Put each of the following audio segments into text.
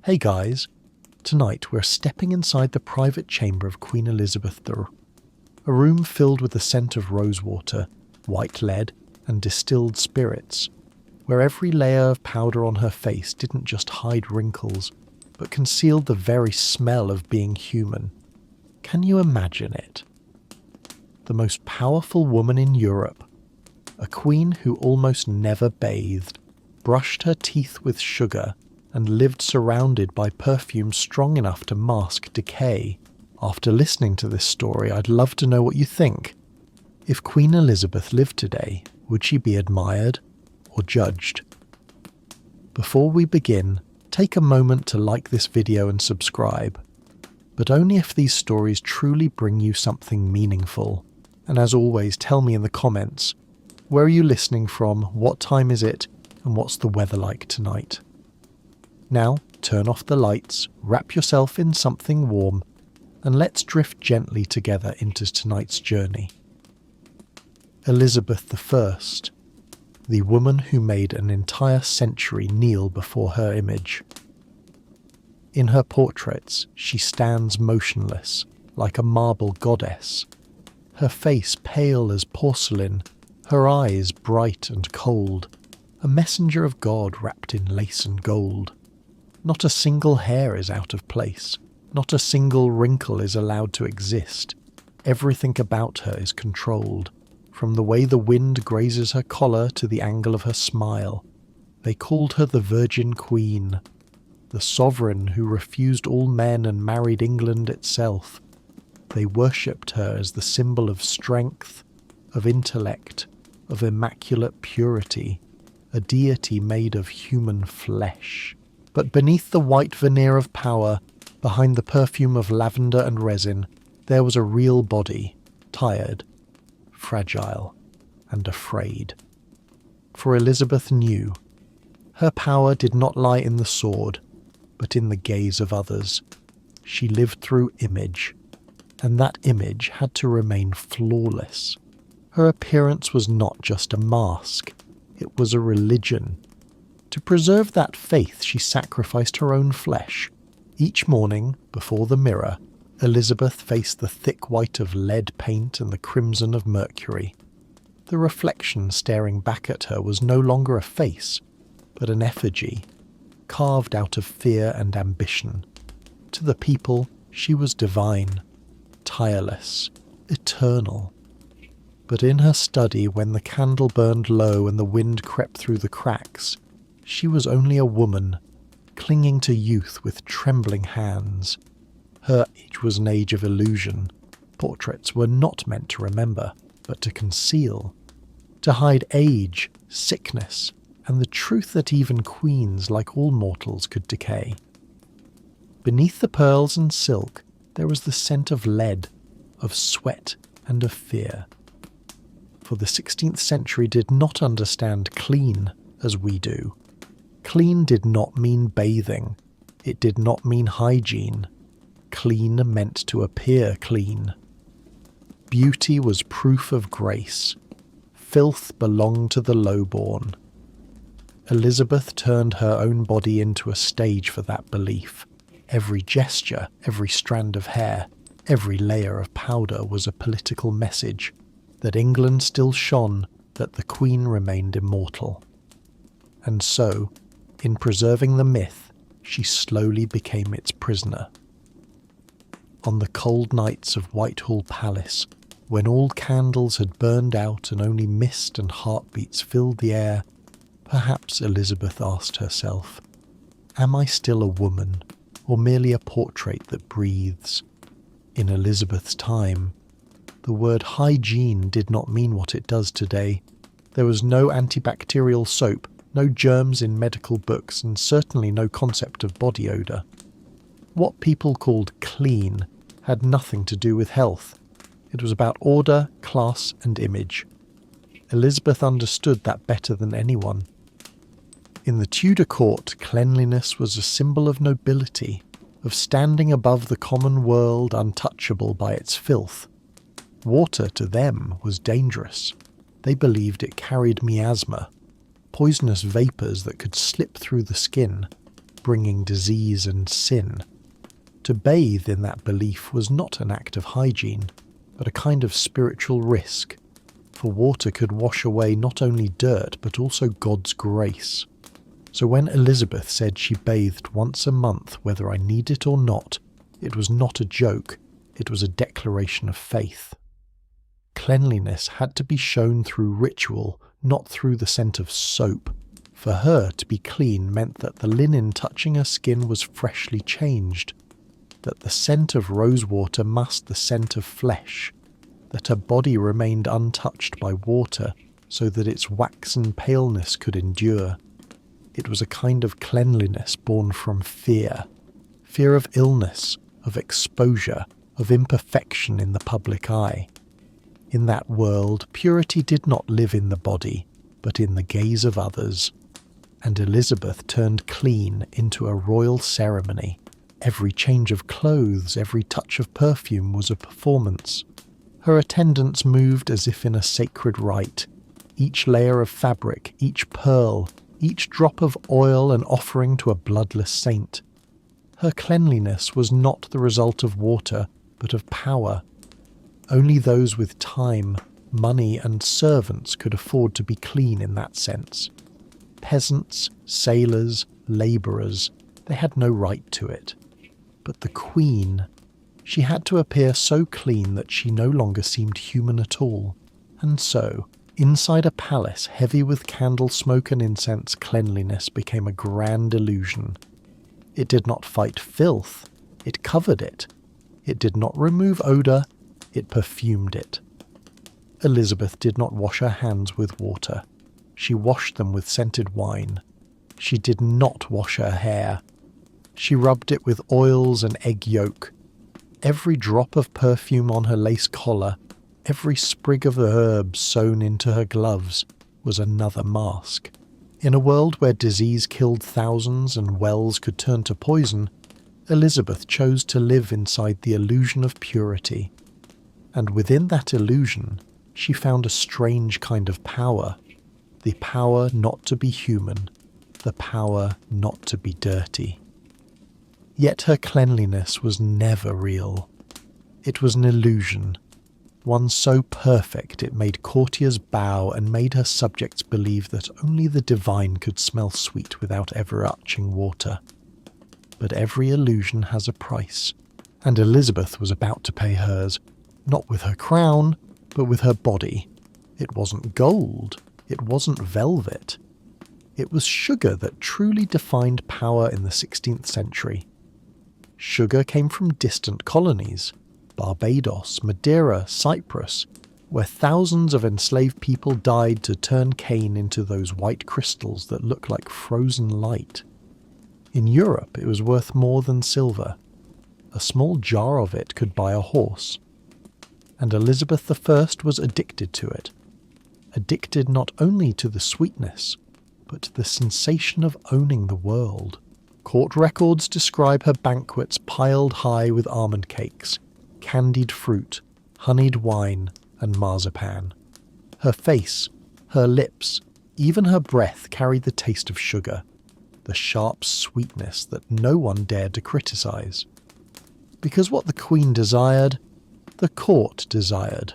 Hey guys, tonight we're stepping inside the private chamber of Queen Elizabeth II, a room filled with the scent of rosewater, white lead, and distilled spirits, where every layer of powder on her face didn't just hide wrinkles, but concealed the very smell of being human. Can you imagine it? The most powerful woman in Europe, a queen who almost never bathed, brushed her teeth with sugar, and lived surrounded by perfume strong enough to mask decay. After listening to this story, I'd love to know what you think. If Queen Elizabeth lived today, would she be admired or judged? Before we begin, take a moment to like this video and subscribe, but only if these stories truly bring you something meaningful. And as always, tell me in the comments, where are you listening from, what time is it, and what's the weather like tonight? Now, turn off the lights, wrap yourself in something warm, and let's drift gently together into tonight's journey. Elizabeth I, the woman who made an entire century kneel before her image. In her portraits, she stands motionless, like a marble goddess, her face pale as porcelain, her eyes bright and cold, a messenger of God wrapped in lace and gold. Not a single hair is out of place, not a single wrinkle is allowed to exist. Everything about her is controlled, from the way the wind grazes her collar to the angle of her smile. They called her the Virgin Queen, the sovereign who refused all men and married England itself. They worshipped her as the symbol of strength, of intellect, of immaculate purity, a deity made of human flesh. But beneath the white veneer of power, behind the perfume of lavender and resin, there was a real body, tired, fragile, and afraid. For Elizabeth knew, her power did not lie in the sword, but in the gaze of others. She lived through image, and that image had to remain flawless. Her appearance was not just a mask, it was a religion. To preserve that faith, she sacrificed her own flesh. Each morning, before the mirror, Elizabeth faced the thick white of lead paint and the crimson of mercury. The reflection staring back at her was no longer a face, but an effigy, carved out of fear and ambition. To the people, she was divine, tireless, eternal. But in her study, when the candle burned low and the wind crept through the cracks, she was only a woman, clinging to youth with trembling hands. Her age was an age of illusion. Portraits were not meant to remember, but to conceal, to hide age, sickness, and the truth that even queens, like all mortals, could decay. Beneath the pearls and silk, there was the scent of lead, of sweat, and of fear. For the 16th century did not understand clean as we do. Clean did not mean bathing. It did not mean hygiene. Clean meant to appear clean. Beauty was proof of grace. Filth belonged to the lowborn. Elizabeth turned her own body into a stage for that belief. Every gesture, every strand of hair, every layer of powder was a political message that England still shone, that the Queen remained immortal. And so, in preserving the myth, she slowly became its prisoner. On the cold nights of Whitehall Palace, when all candles had burned out and only mist and heartbeats filled the air, perhaps Elizabeth asked herself, "Am I still a woman, or merely a portrait that breathes?" In Elizabeth's time, the word hygiene did not mean what it does today. There was no antibacterial soap, no germs in medical books, and certainly no concept of body odour. What people called clean had nothing to do with health. It was about order, class, and image. Elizabeth understood that better than anyone. In the Tudor court, cleanliness was a symbol of nobility, of standing above the common world untouchable by its filth. Water to them was dangerous. They believed it carried miasma, poisonous vapours that could slip through the skin. bringing disease and sin. To bathe in that belief was not an act of hygiene, but a kind of spiritual risk, for water could wash away not only dirt but also God's grace. So when Elizabeth said she bathed once a month whether I need it or not, it was not a joke, it was a declaration of faith. Cleanliness had to be shown through ritual, not through the scent of soap. For her to be clean meant that the linen touching her skin was freshly changed, that the scent of rosewater masked the scent of flesh, that her body remained untouched by water so that its waxen paleness could endure. It was a kind of cleanliness born from fear of illness, of exposure, of imperfection in the public eye. In that world, purity did not live in the body, but in the gaze of others. And Elizabeth turned clean into a royal ceremony. Every change of clothes, every touch of perfume was a performance. Her attendants moved as if in a sacred rite. Each layer of fabric, each pearl, each drop of oil an offering to a bloodless saint. Her cleanliness was not the result of water, but of power. Only those with time, money and servants could afford to be clean in that sense. Peasants, sailors, labourers, they had no right to it. But the Queen, she had to appear so clean that she no longer seemed human at all. And so, inside a palace heavy with candle smoke and incense, cleanliness became a grand illusion. It did not fight filth, it covered it. It did not remove odour, it perfumed it. Elizabeth did not wash her hands with water. She washed them with scented wine. She did not wash her hair. She rubbed it with oils and egg yolk. Every drop of perfume on her lace collar, every sprig of herbs sewn into her gloves, was another mask. In a world where disease killed thousands and wells could turn to poison, Elizabeth chose to live inside the illusion of purity. And within that illusion, she found a strange kind of power. The power not to be human, the power not to be dirty. Yet her cleanliness was never real. It was an illusion, one so perfect it made courtiers bow and made her subjects believe that only the divine could smell sweet without ever touching water. But every illusion has a price, and Elizabeth was about to pay hers, not with her crown, but with her body. It wasn't gold, it wasn't velvet. It was sugar that truly defined power in the 16th century. Sugar came from distant colonies, Barbados, Madeira, Cyprus, where thousands of enslaved people died to turn cane into those white crystals that look like frozen light. In Europe it was worth more than silver. A small jar of it could buy a horse. And Elizabeth I was addicted to it. Addicted not only to the sweetness, but to the sensation of owning the world. Court records describe her banquets piled high with almond cakes, candied fruit, honeyed wine, and marzipan. Her face, her lips, even her breath carried the taste of sugar, the sharp sweetness that no one dared to criticize. Because what the Queen desired, the court desired.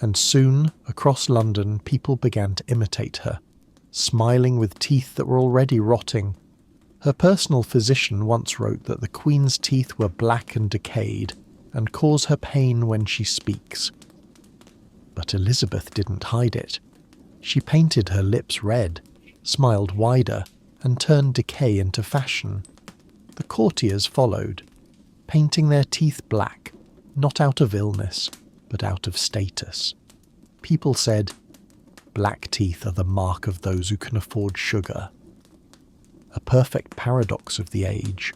And soon, across London, people began to imitate her, smiling with teeth that were already rotting. Her personal physician once wrote that the Queen's teeth were black and decayed, and cause her pain when she speaks. But Elizabeth didn't hide it. She painted her lips red, smiled wider, and turned decay into fashion. The courtiers followed, painting their teeth black, not out of illness, but out of status. People said, black teeth are the mark of those who can afford sugar. A perfect paradox of the age,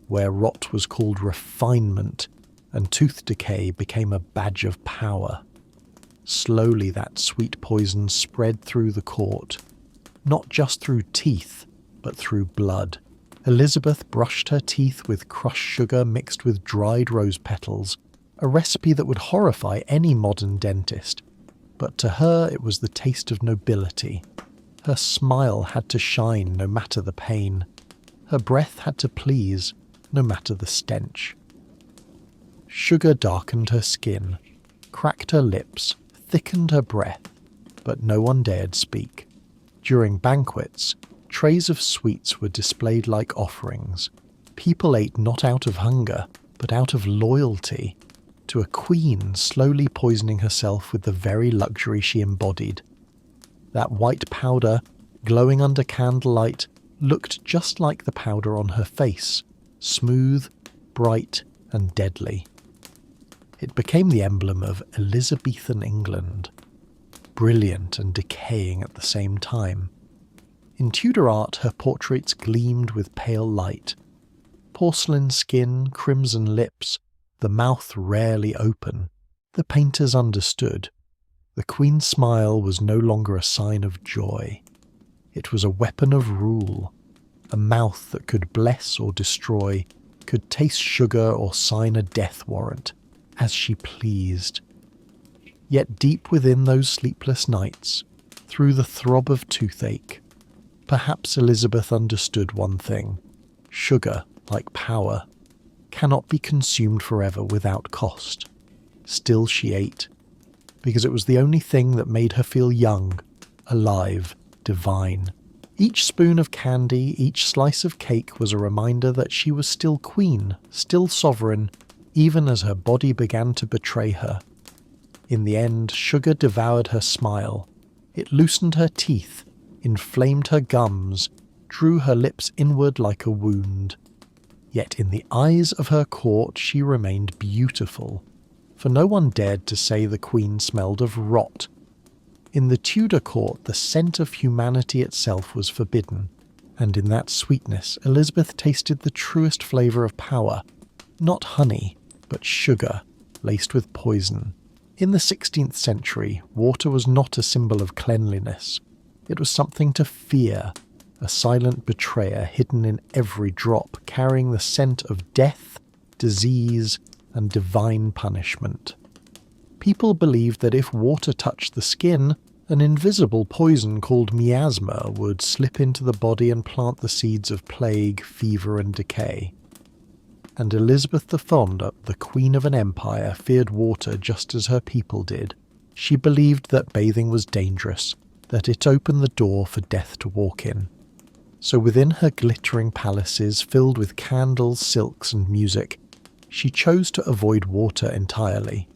where rot was called refinement and tooth decay became a badge of power. Slowly that sweet poison spread through the court, not just through teeth, but through blood. Elizabeth brushed her teeth with crushed sugar mixed with dried rose petals, a recipe that would horrify any modern dentist. But to her it was the taste of nobility. Her smile had to shine no matter the pain. Her breath had to please, no matter the stench. Sugar darkened her skin, cracked her lips, thickened her breath, but no one dared speak. During banquets, trays of sweets were displayed like offerings. People ate not out of hunger, but out of loyalty to a queen slowly poisoning herself with the very luxury she embodied. That white powder, glowing under candlelight, looked just like the powder on her face, smooth, bright, and deadly. It became the emblem of Elizabethan England, brilliant and decaying at the same time. In Tudor art, her portraits gleamed with pale light. Porcelain skin, crimson lips, the mouth rarely open. The painters understood. The Queen's smile was no longer a sign of joy. It was a weapon of rule, a mouth that could bless or destroy, could taste sugar or sign a death warrant, as she pleased. Yet deep within those sleepless nights, through the throb of toothache, perhaps Elizabeth understood one thing. Sugar, like power, cannot be consumed forever without cost. Still she ate, because it was the only thing that made her feel young, alive, divine. Each spoon of candy, each slice of cake was a reminder that she was still queen, still sovereign, even as her body began to betray her. In the end, sugar devoured her smile. It loosened her teeth, inflamed her gums, drew her lips inward like a wound. Yet in the eyes of her court she remained beautiful, for no one dared to say the Queen smelled of rot. In the Tudor court the scent of humanity itself was forbidden, and in that sweetness Elizabeth tasted the truest flavour of power, not honey, but sugar, laced with poison. In the 16th century, water was not a symbol of cleanliness. It was something to fear, a silent betrayer hidden in every drop, carrying the scent of death, disease, and divine punishment. People believed that if water touched the skin, an invisible poison called miasma would slip into the body and plant the seeds of plague, fever, and decay. And Elizabeth the Fond, the queen of an empire, feared water just as her people did. She believed that bathing was dangerous, that it opened the door for death to walk in. So within her glittering palaces filled with candles, silks, and music, she chose to avoid water entirely.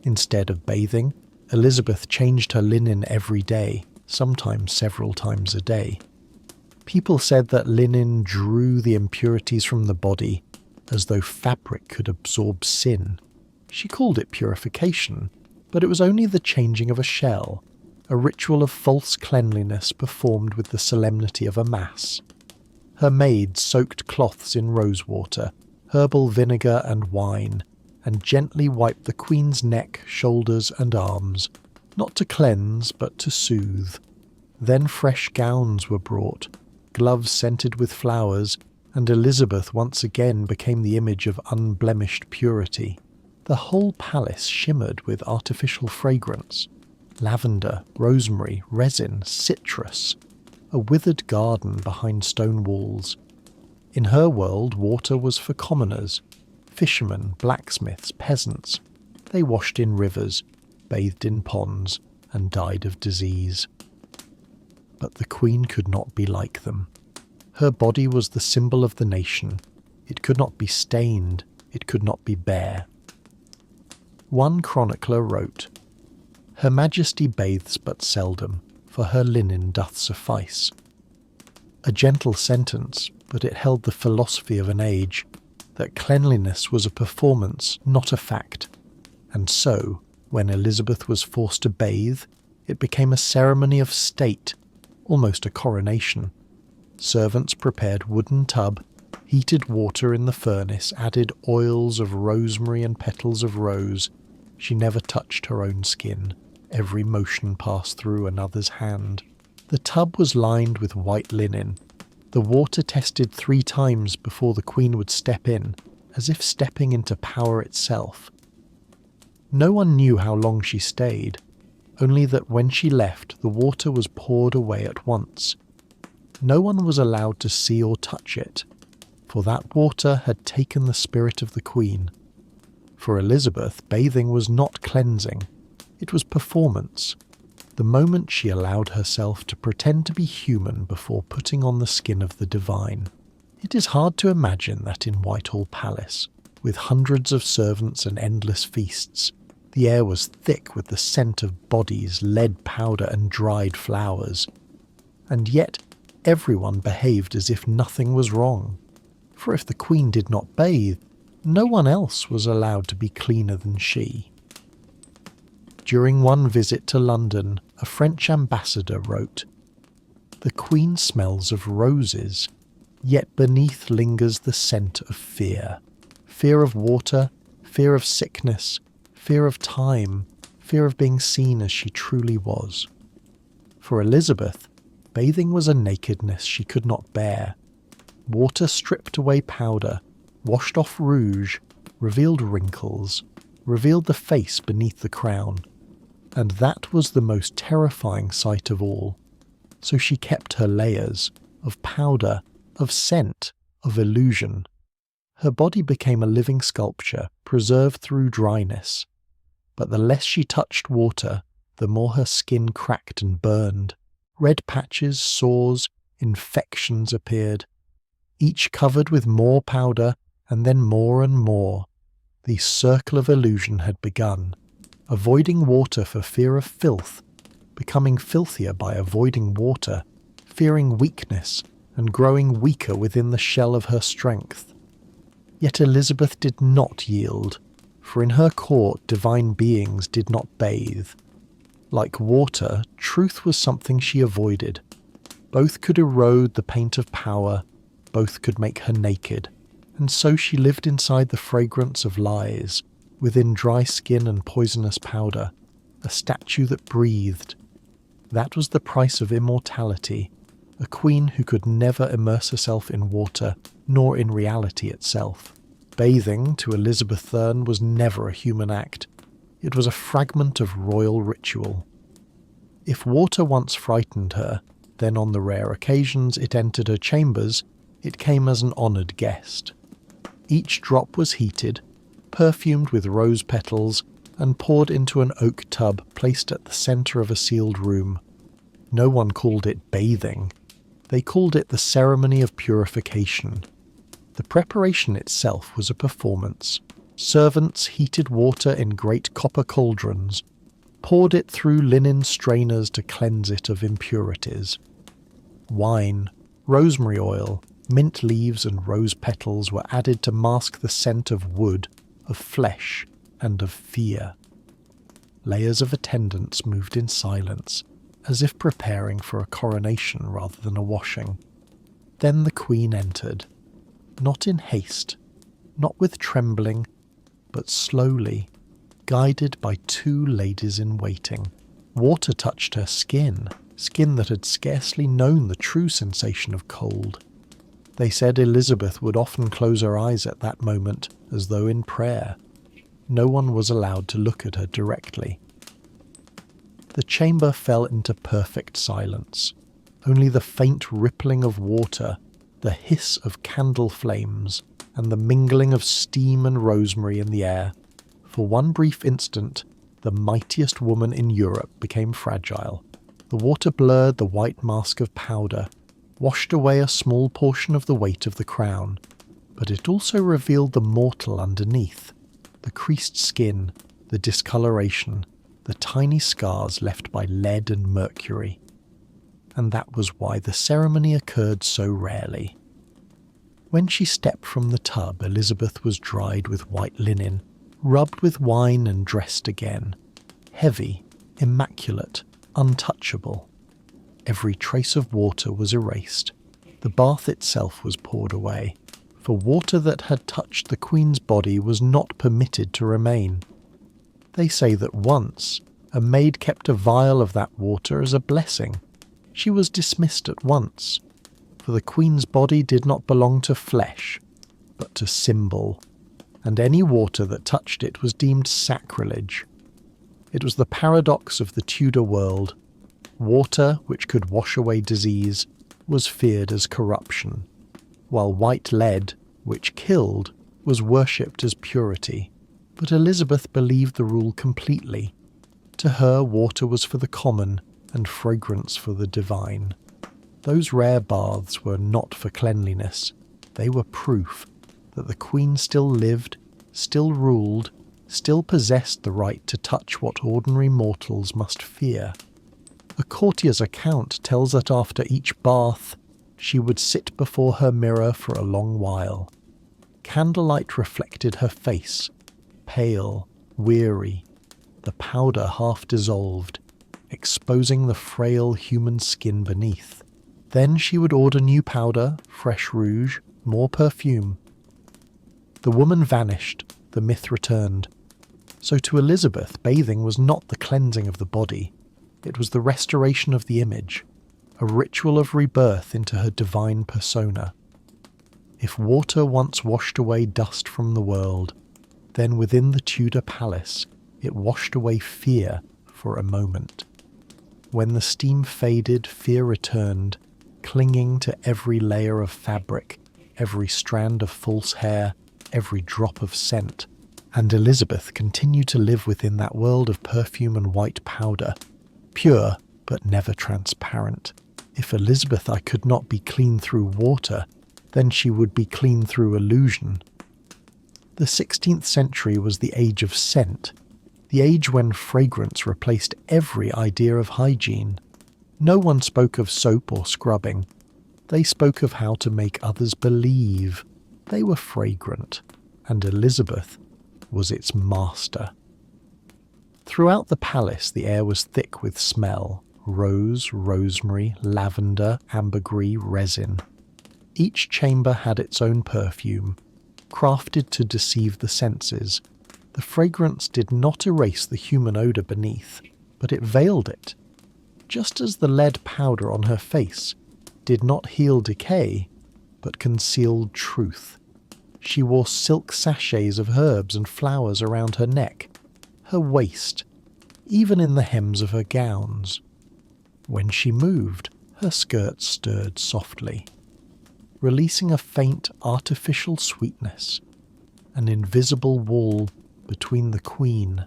Instead of bathing, Elizabeth changed her linen every day, sometimes several times a day. People said that linen drew the impurities from the body, as though fabric could absorb sin. She called it purification, but it was only the changing of a shell, a ritual of false cleanliness performed with the solemnity of a mass. Her maids soaked cloths in rosewater, herbal vinegar and wine, and gently wiped the Queen's neck, shoulders, and arms, not to cleanse, but to soothe. Then fresh gowns were brought, gloves scented with flowers, and Elizabeth once again became the image of unblemished purity. The whole palace shimmered with artificial fragrance. Lavender, rosemary, resin, citrus. A withered garden behind stone walls. In her world, water was for commoners. Fishermen, blacksmiths, peasants. They washed in rivers, bathed in ponds, and died of disease. But the Queen could not be like them. Her body was the symbol of the nation. It could not be stained, it could not be bare. One chronicler wrote, "Her Majesty bathes but seldom, for her linen doth suffice." A gentle sentence, but it held the philosophy of an age, that cleanliness was a performance, not a fact. And so, when Elizabeth was forced to bathe, it became a ceremony of state, almost a coronation. Servants prepared wooden tub, heated water in the furnace, added oils of rosemary and petals of rose. She never touched her own skin. Every motion passed through another's hand. The tub was lined with white linen. The water tested 3 times before the Queen would step in, as if stepping into power itself. No one knew how long she stayed, only that when she left, the water was poured away at once. No one was allowed to see or touch it, for that water had taken the spirit of the Queen. For Elizabeth, bathing was not cleansing, it was performance, the moment she allowed herself to pretend to be human before putting on the skin of the divine. It is hard to imagine that in Whitehall Palace, with hundreds of servants and endless feasts, the air was thick with the scent of bodies, lead powder and dried flowers. And yet everyone behaved as if nothing was wrong. For if the Queen did not bathe, no one else was allowed to be cleaner than she. During one visit to London, a French ambassador wrote, "The Queen smells of roses, yet beneath lingers the scent of fear. Fear of water, fear of sickness, fear of time, fear of being seen as she truly was." For Elizabeth, bathing was a nakedness she could not bear. Water stripped away powder, washed off rouge, revealed wrinkles, revealed the face beneath the crown. And that was the most terrifying sight of all. So she kept her layers of powder, of scent, of illusion. Her body became a living sculpture, preserved through dryness. But the less she touched water, the more her skin cracked and burned. Red patches, sores, infections appeared, each covered with more powder and then more and more. The circle of illusion had begun, avoiding water for fear of filth, becoming filthier by avoiding water, fearing weakness and growing weaker within the shell of her strength. Yet Elizabeth did not yield, for in her court divine beings did not bathe. Like water, truth was something she avoided. Both could erode the paint of power, both could make her naked, and so she lived inside the fragrance of lies, within dry skin and poisonous powder, a statue that breathed. That was the price of immortality, a queen who could never immerse herself in water, nor in reality itself. Bathing, to Elizabeth Thurn, was never a human act. It was a fragment of royal ritual. If water once frightened her, then on the rare occasions it entered her chambers, it came as an honoured guest. Each drop was heated, perfumed with rose petals, and poured into an oak tub placed at the centre of a sealed room. No one called it bathing. They called it the ceremony of purification. The preparation itself was a performance. Servants heated water in great copper cauldrons, poured it through linen strainers to cleanse it of impurities. Wine, rosemary oil, mint leaves and rose petals were added to mask the scent of wood, of flesh, and of fear. Layers of attendants moved in silence, as if preparing for a coronation rather than a washing. Then the Queen entered, not in haste, not with trembling, but slowly, guided by two ladies in waiting. Water touched her skin that had scarcely known the true sensation of cold. They said Elizabeth would often close her eyes at that moment, as though in prayer. No one was allowed to look at her directly. The chamber fell into perfect silence. Only the faint rippling of water, the hiss of candle flames, and the mingling of steam and rosemary in the air. For one brief instant, the mightiest woman in Europe became fragile. The water blurred the white mask of powder, washed away a small portion of the weight of the crown, but it also revealed the mortal underneath, the creased skin, the discoloration, the tiny scars left by lead and mercury. And that was why the ceremony occurred so rarely. When she stepped from the tub, Elizabeth was dried with white linen, rubbed with wine and dressed again, heavy, immaculate, untouchable. Every trace of water was erased. The bath itself was poured away, for water that had touched the Queen's body was not permitted to remain. They say that once, a maid kept a vial of that water as a blessing. She was dismissed at once, for the Queen's body did not belong to flesh, but to symbol, and any water that touched it was deemed sacrilege. It was the paradox of the Tudor world. Water, which could wash away disease, was feared as corruption, while white lead, which killed, was worshipped as purity. But Elizabeth believed the rule completely. To her, water was for the common and fragrance for the divine. Those rare baths were not for cleanliness. They were proof that the Queen still lived, still ruled, still possessed the right to touch what ordinary mortals must fear. A courtier's account tells that after each bath, she would sit before her mirror for a long while. Candlelight reflected her face, pale, weary, the powder half dissolved, exposing the frail human skin beneath. Then she would order new powder, fresh rouge, more perfume. The woman vanished, the myth returned. So to Elizabeth, bathing was not the cleansing of the body, it was the restoration of the image, a ritual of rebirth into her divine persona. If water once washed away dust from the world, then within the Tudor palace it washed away fear for a moment. When the steam faded, fear returned, clinging to every layer of fabric, every strand of false hair, every drop of scent. And Elizabeth continued to live within that world of perfume and white powder, pure but never transparent. If Elizabeth I could not be clean through water, then she would be clean through illusion. The 16th century was the age of scent, the age when fragrance replaced every idea of hygiene. No one spoke of soap or scrubbing. They spoke of how to make others believe they were fragrant, and Elizabeth was its master. Throughout the palace the air was thick with smell: rose, rosemary, lavender, ambergris, resin. Each chamber had its own perfume, crafted to deceive the senses. The fragrance did not erase the human odour beneath, but it veiled it. Just as the lead powder on her face did not heal decay, but concealed truth. She wore silk sachets of herbs and flowers around her neck, her waist, even in the hems of her gowns. When she moved, her skirts stirred softly, releasing a faint artificial sweetness, an invisible wall between the Queen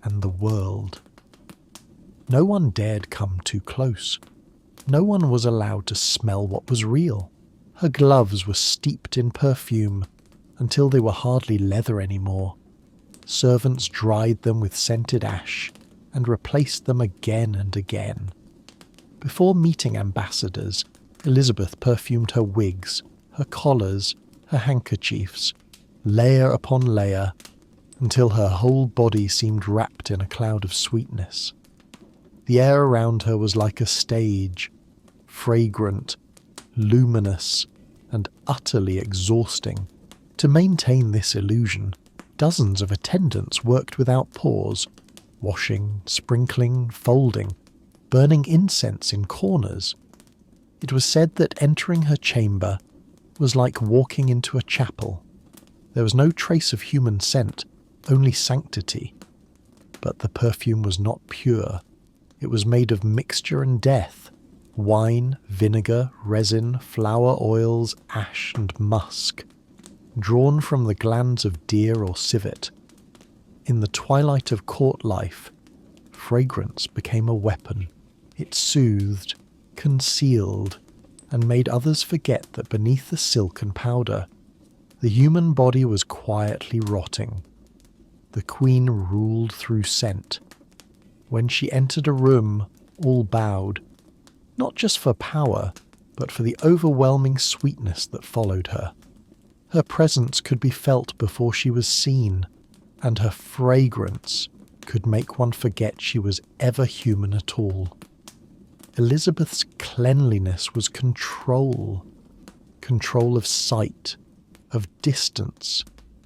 and the world. No one dared come too close. No one was allowed to smell what was real. Her gloves were steeped in perfume until they were hardly leather anymore. Servants dried them with scented ash and replaced them again and again. Before meeting ambassadors, Elizabeth perfumed her wigs, her collars, her handkerchiefs, layer upon layer, until her whole body seemed wrapped in a cloud of sweetness. The air around her was like a stage, fragrant, luminous, and utterly exhausting. To maintain this illusion, dozens of attendants worked without pause, washing, sprinkling, folding, burning incense in corners. It was said that entering her chamber was like walking into a chapel. There was no trace of human scent, only sanctity. But the perfume was not pure. It was made of mixture and death: wine, vinegar, resin, flower oils, ash and musk, drawn from the glands of deer or civet. In the twilight of court life, fragrance became a weapon. It soothed, concealed, and made others forget that beneath the silk and powder, the human body was quietly rotting. The Queen ruled through scent. When she entered a room, all bowed, not just for power, but for the overwhelming sweetness that followed her. Her presence could be felt before she was seen, and her fragrance could make one forget she was ever human at all. Elizabeth's cleanliness was control. Control of sight, of distance,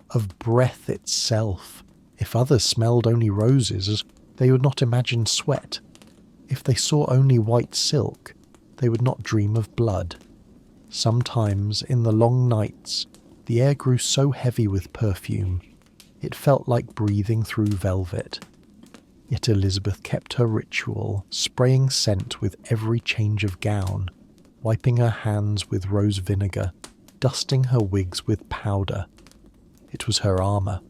of breath itself. If others smelled only roses, they would not imagine sweat. If they saw only white silk, they would not dream of blood. Sometimes, in the long nights, the air grew so heavy with perfume, it felt like breathing through velvet. Yet Elizabeth kept her ritual, spraying scent with every change of gown. wiping her hands with rose vinegar, dusting her wigs with powder. It was her armour,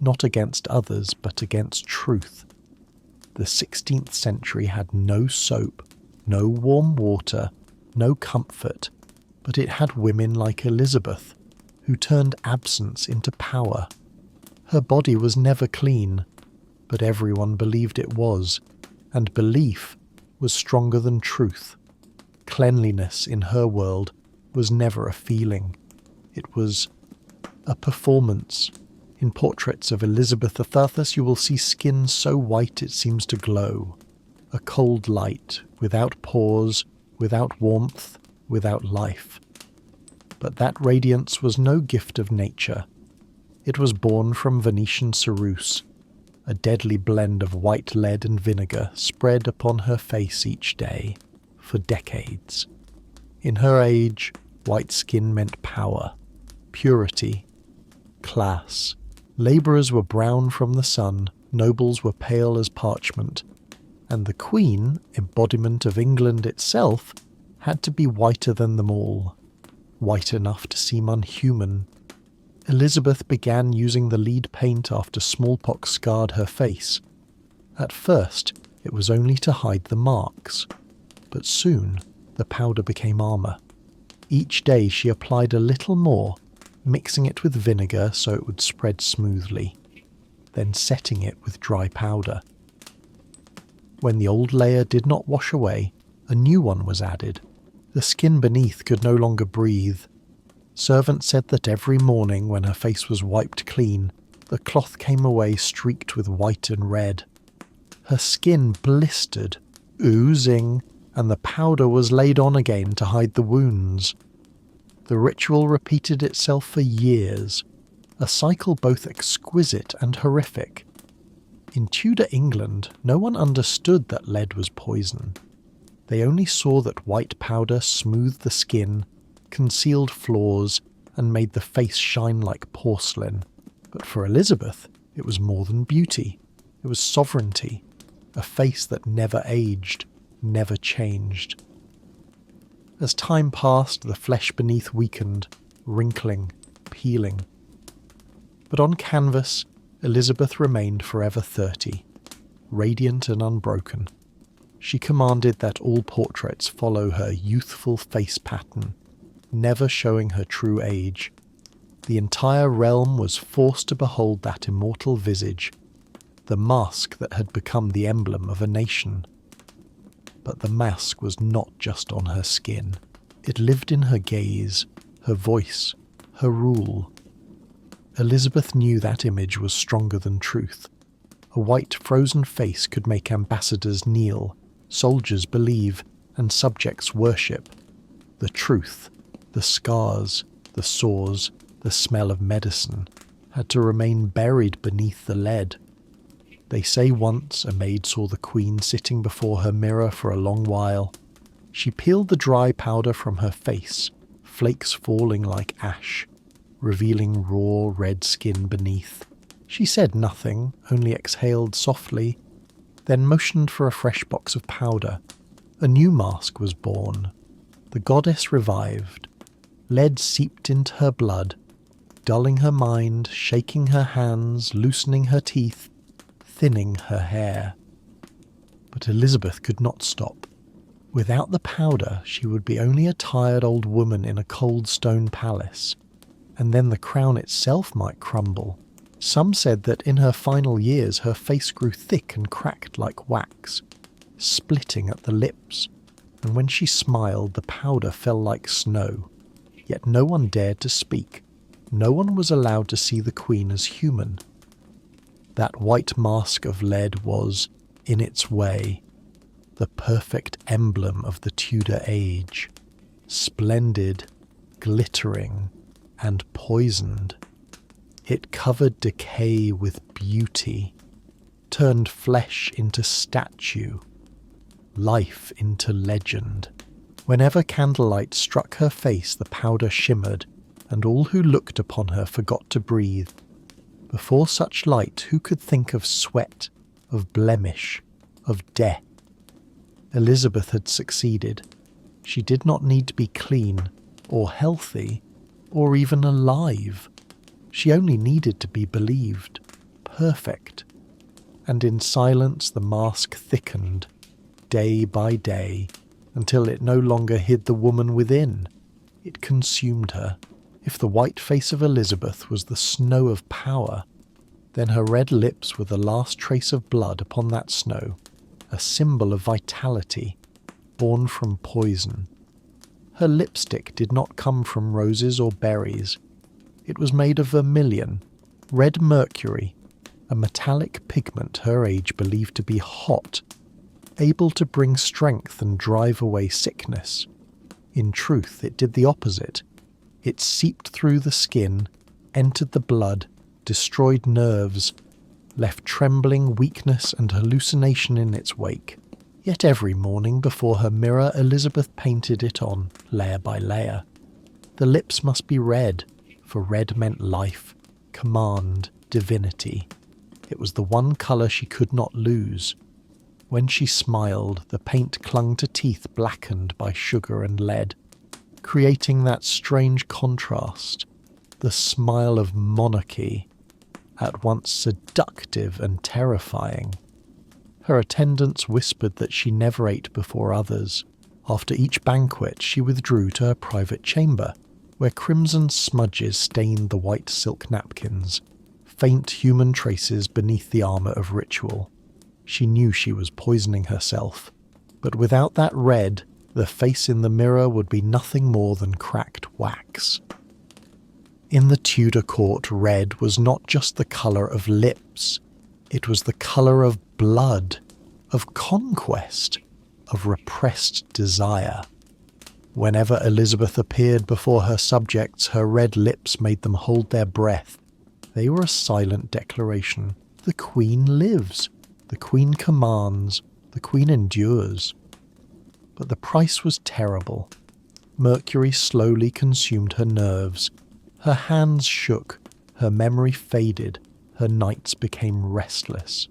not against others, but against truth. The 16th century had no soap, no warm water, no comfort, but it had women like Elizabeth, who turned absence into power. Her body was never clean, but everyone believed it was, and belief was stronger than truth. Cleanliness in her world was never a feeling. It was a performance. In portraits of Elizabeth I, you will see skin so white it seems to glow. A cold light, without pores, without warmth, without life. But that radiance was no gift of nature. It was born from Venetian ceruse, a deadly blend of white lead and vinegar spread upon her face each day, for decades. In her age, white skin meant power, purity, class. Labourers were brown from the sun, nobles were pale as parchment, and the Queen, embodiment of England itself, had to be whiter than them all, white enough to seem unhuman. Elizabeth began using the lead paint after smallpox scarred her face. At first, it was only to hide the marks, but soon the powder became armour. Each day she applied a little more, mixing it with vinegar so it would spread smoothly, then setting it with dry powder. When the old layer did not wash away, a new one was added. The skin beneath could no longer breathe. Servants said that every morning when her face was wiped clean, the cloth came away streaked with white and red. Her skin blistered, oozing, and the powder was laid on again to hide the wounds. The ritual repeated itself for years, a cycle both exquisite and horrific. In Tudor England, no one understood that lead was poison. They only saw that white powder smoothed the skin, concealed flaws, and made the face shine like porcelain. But for Elizabeth, it was more than beauty. It was sovereignty, a face that never aged, never changed. As time passed, the flesh beneath weakened, wrinkling, peeling. But on canvas, Elizabeth remained forever 30, radiant and unbroken. She commanded that all portraits follow her youthful face pattern, never showing her true age. The entire realm was forced to behold that immortal visage, the mask that had become the emblem of a nation. But the mask was not just on her skin. It lived in her gaze, her voice, her rule. Elizabeth knew that image was stronger than truth. A white, frozen face could make ambassadors kneel, soldiers believe, and subjects worship. The truth, the scars, the sores, the smell of medicine, had to remain buried beneath the lead. They say once a maid saw the Queen sitting before her mirror for a long while. She peeled the dry powder from her face, flakes falling like ash, revealing raw red skin beneath. She said nothing, only exhaled softly, then motioned for a fresh box of powder. A new mask was born. The goddess revived. Lead seeped into her blood, dulling her mind, shaking her hands, loosening her teeth, thinning her hair. But Elizabeth could not stop. Without the powder, she would be only a tired old woman in a cold stone palace, and then the crown itself might crumble. Some said that in her final years her face grew thick and cracked like wax, splitting at the lips, and when she smiled the powder fell like snow. Yet no one dared to speak. No one was allowed to see the Queen as human. That white mask of lead was, in its way, the perfect emblem of the Tudor age. Splendid, glittering, and poisoned. It covered decay with beauty, turned flesh into statue, life into legend. Whenever candlelight struck her face, the powder shimmered, and all who looked upon her forgot to breathe. Before such light, who could think of sweat, of blemish, of death? Elizabeth had succeeded. She did not need to be clean, or healthy, or even alive. She only needed to be believed, perfect. And in silence the mask thickened, day by day, until it no longer hid the woman within. It consumed her. If the white face of Elizabeth was the snow of power, then her red lips were the last trace of blood upon that snow, a symbol of vitality, born from poison. Her lipstick did not come from roses or berries. It was made of vermilion, red mercury, a metallic pigment her age believed to be hot, able to bring strength and drive away sickness. In truth, it did the opposite. It seeped through the skin, entered the blood, destroyed nerves, left trembling, weakness and hallucination in its wake. Yet every morning before her mirror, Elizabeth painted it on, layer by layer. The lips must be red, for red meant life, command, divinity. It was the one colour she could not lose. When she smiled, the paint clung to teeth blackened by sugar and lead, creating that strange contrast, the smile of monarchy, at once seductive and terrifying. Her attendants whispered that she never ate before others. After each banquet, she withdrew to her private chamber, where crimson smudges stained the white silk napkins, faint human traces beneath the armour of ritual. She knew she was poisoning herself, but without that red, the face in the mirror would be nothing more than cracked wax. In the Tudor court, red was not just the colour of lips. It was the colour of blood, of conquest, of repressed desire. Whenever Elizabeth appeared before her subjects, her red lips made them hold their breath. They were a silent declaration. The Queen lives. The Queen commands. The Queen endures. But the price was terrible. Mercury slowly consumed her nerves. Her hands shook. Her memory faded. Her nights became restless.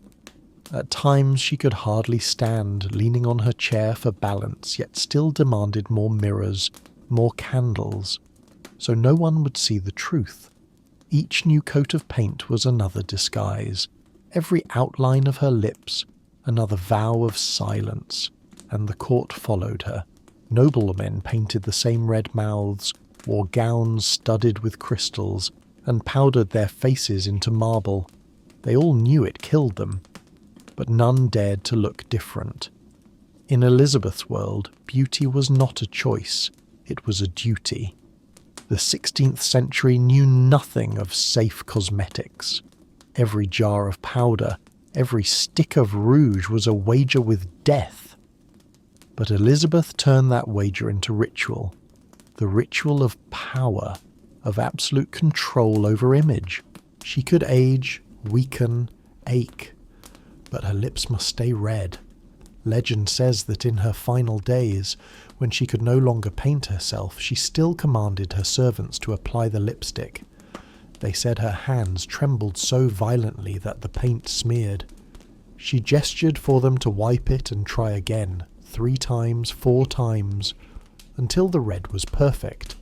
At times she could hardly stand, leaning on her chair for balance, yet still demanded more mirrors, more candles, so no one would see the truth. Each new coat of paint was another disguise, every outline of her lips another vow of silence, and the court followed her. Noblemen painted the same red mouths, wore gowns studded with crystals, and powdered their faces into marble. They all knew it killed them, but none dared to look different. In Elizabeth's world, beauty was not a choice, it was a duty. The 16th century knew nothing of safe cosmetics. Every jar of powder, every stick of rouge was a wager with death. But Elizabeth turned that wager into ritual, the ritual of power, of absolute control over image. She could age, weaken, ache, but her lips must stay red. Legend says that in her final days, when she could no longer paint herself, she still commanded her servants to apply the lipstick. They said her hands trembled so violently that the paint smeared. She gestured for them to wipe it and try again, 3 times, 4 times, until the red was perfect.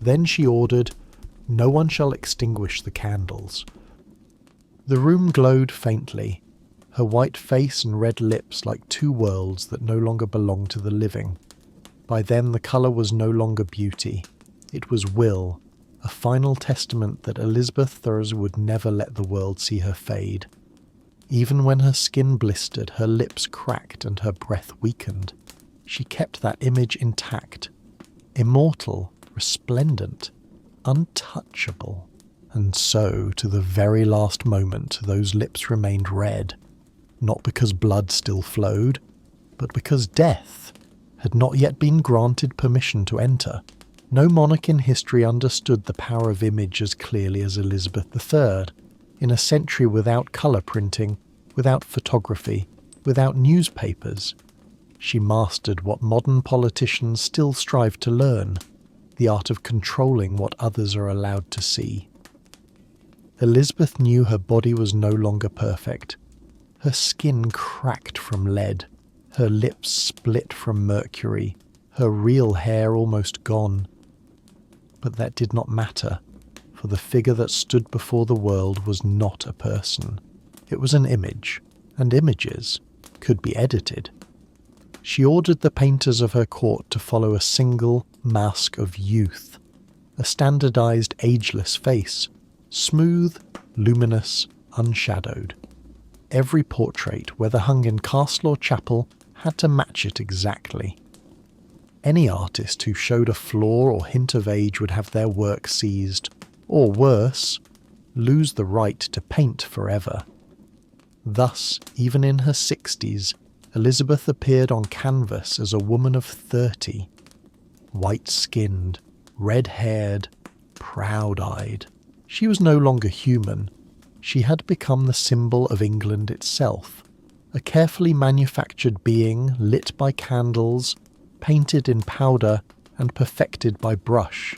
Then she ordered, "No one shall extinguish the candles." The room glowed faintly, her white face and red lips like 2 worlds that no longer belonged to the living. By then the colour was no longer beauty. It was will, a final testament that Elizabeth Thurs would never let the world see her fade. Even when her skin blistered, her lips cracked and her breath weakened, she kept that image intact, immortal, resplendent, untouchable. And so, to the very last moment, those lips remained red, not because blood still flowed, but because death had not yet been granted permission to enter. No monarch in history understood the power of image as clearly as Elizabeth III. In a century without colour printing, without photography, without newspapers, she mastered what modern politicians still strive to learn, the art of controlling what others are allowed to see. Elizabeth knew her body was no longer perfect. Her skin cracked from lead, her lips split from mercury, her real hair almost gone. But that did not matter, for the figure that stood before the world was not a person. It was an image, and images could be edited. She ordered the painters of her court to follow a single mask of youth, a standardized ageless face, smooth, luminous, unshadowed. Every portrait, whether hung in castle or chapel, had to match it exactly. Any artist who showed a flaw or hint of age would have their work seized, or worse, lose the right to paint forever. Thus, even in her 60s, Elizabeth appeared on canvas as a woman of 30, white-skinned, red-haired, proud-eyed. She was no longer human. She had become the symbol of England itself, a carefully manufactured being lit by candles, painted in powder and perfected by brush.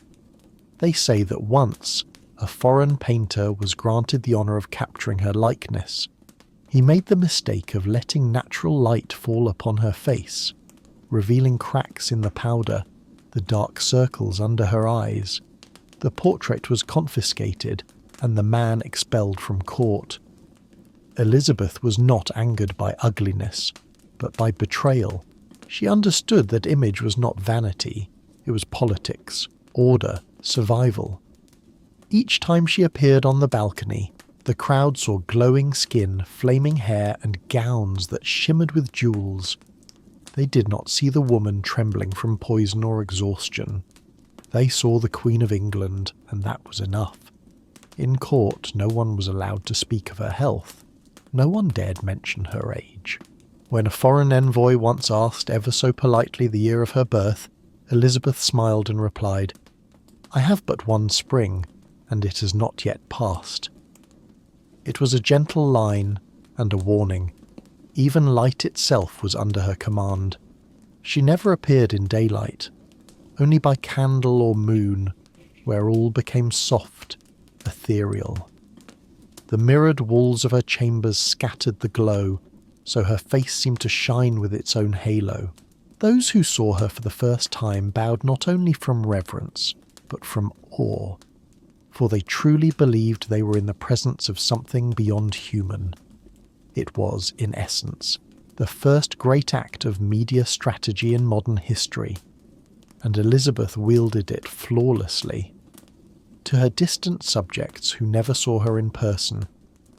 They say that once, a foreign painter was granted the honour of capturing her likeness. He made the mistake of letting natural light fall upon her face, revealing cracks in the powder, the dark circles under her eyes. The portrait was confiscated and the man expelled from court. Elizabeth was not angered by ugliness, but by betrayal. She understood that image was not vanity, it was politics, order, survival. Each time she appeared on the balcony, the crowd saw glowing skin, flaming hair, and gowns that shimmered with jewels. They did not see the woman trembling from poison or exhaustion. They saw the Queen of England, and that was enough. In court, no one was allowed to speak of her health. No one dared mention her age. When a foreign envoy once asked ever so politely the year of her birth, Elizabeth smiled and replied, "I have but one spring, and it has not yet passed." It was a gentle line and a warning. Even light itself was under her command. She never appeared in daylight, only by candle or moon, where all became soft, ethereal. The mirrored walls of her chambers scattered the glow, so her face seemed to shine with its own halo. Those who saw her for the first time bowed not only from reverence, but from awe, for they truly believed they were in the presence of something beyond human. It was, in essence, the first great act of media strategy in modern history, and Elizabeth wielded it flawlessly. To her distant subjects who never saw her in person,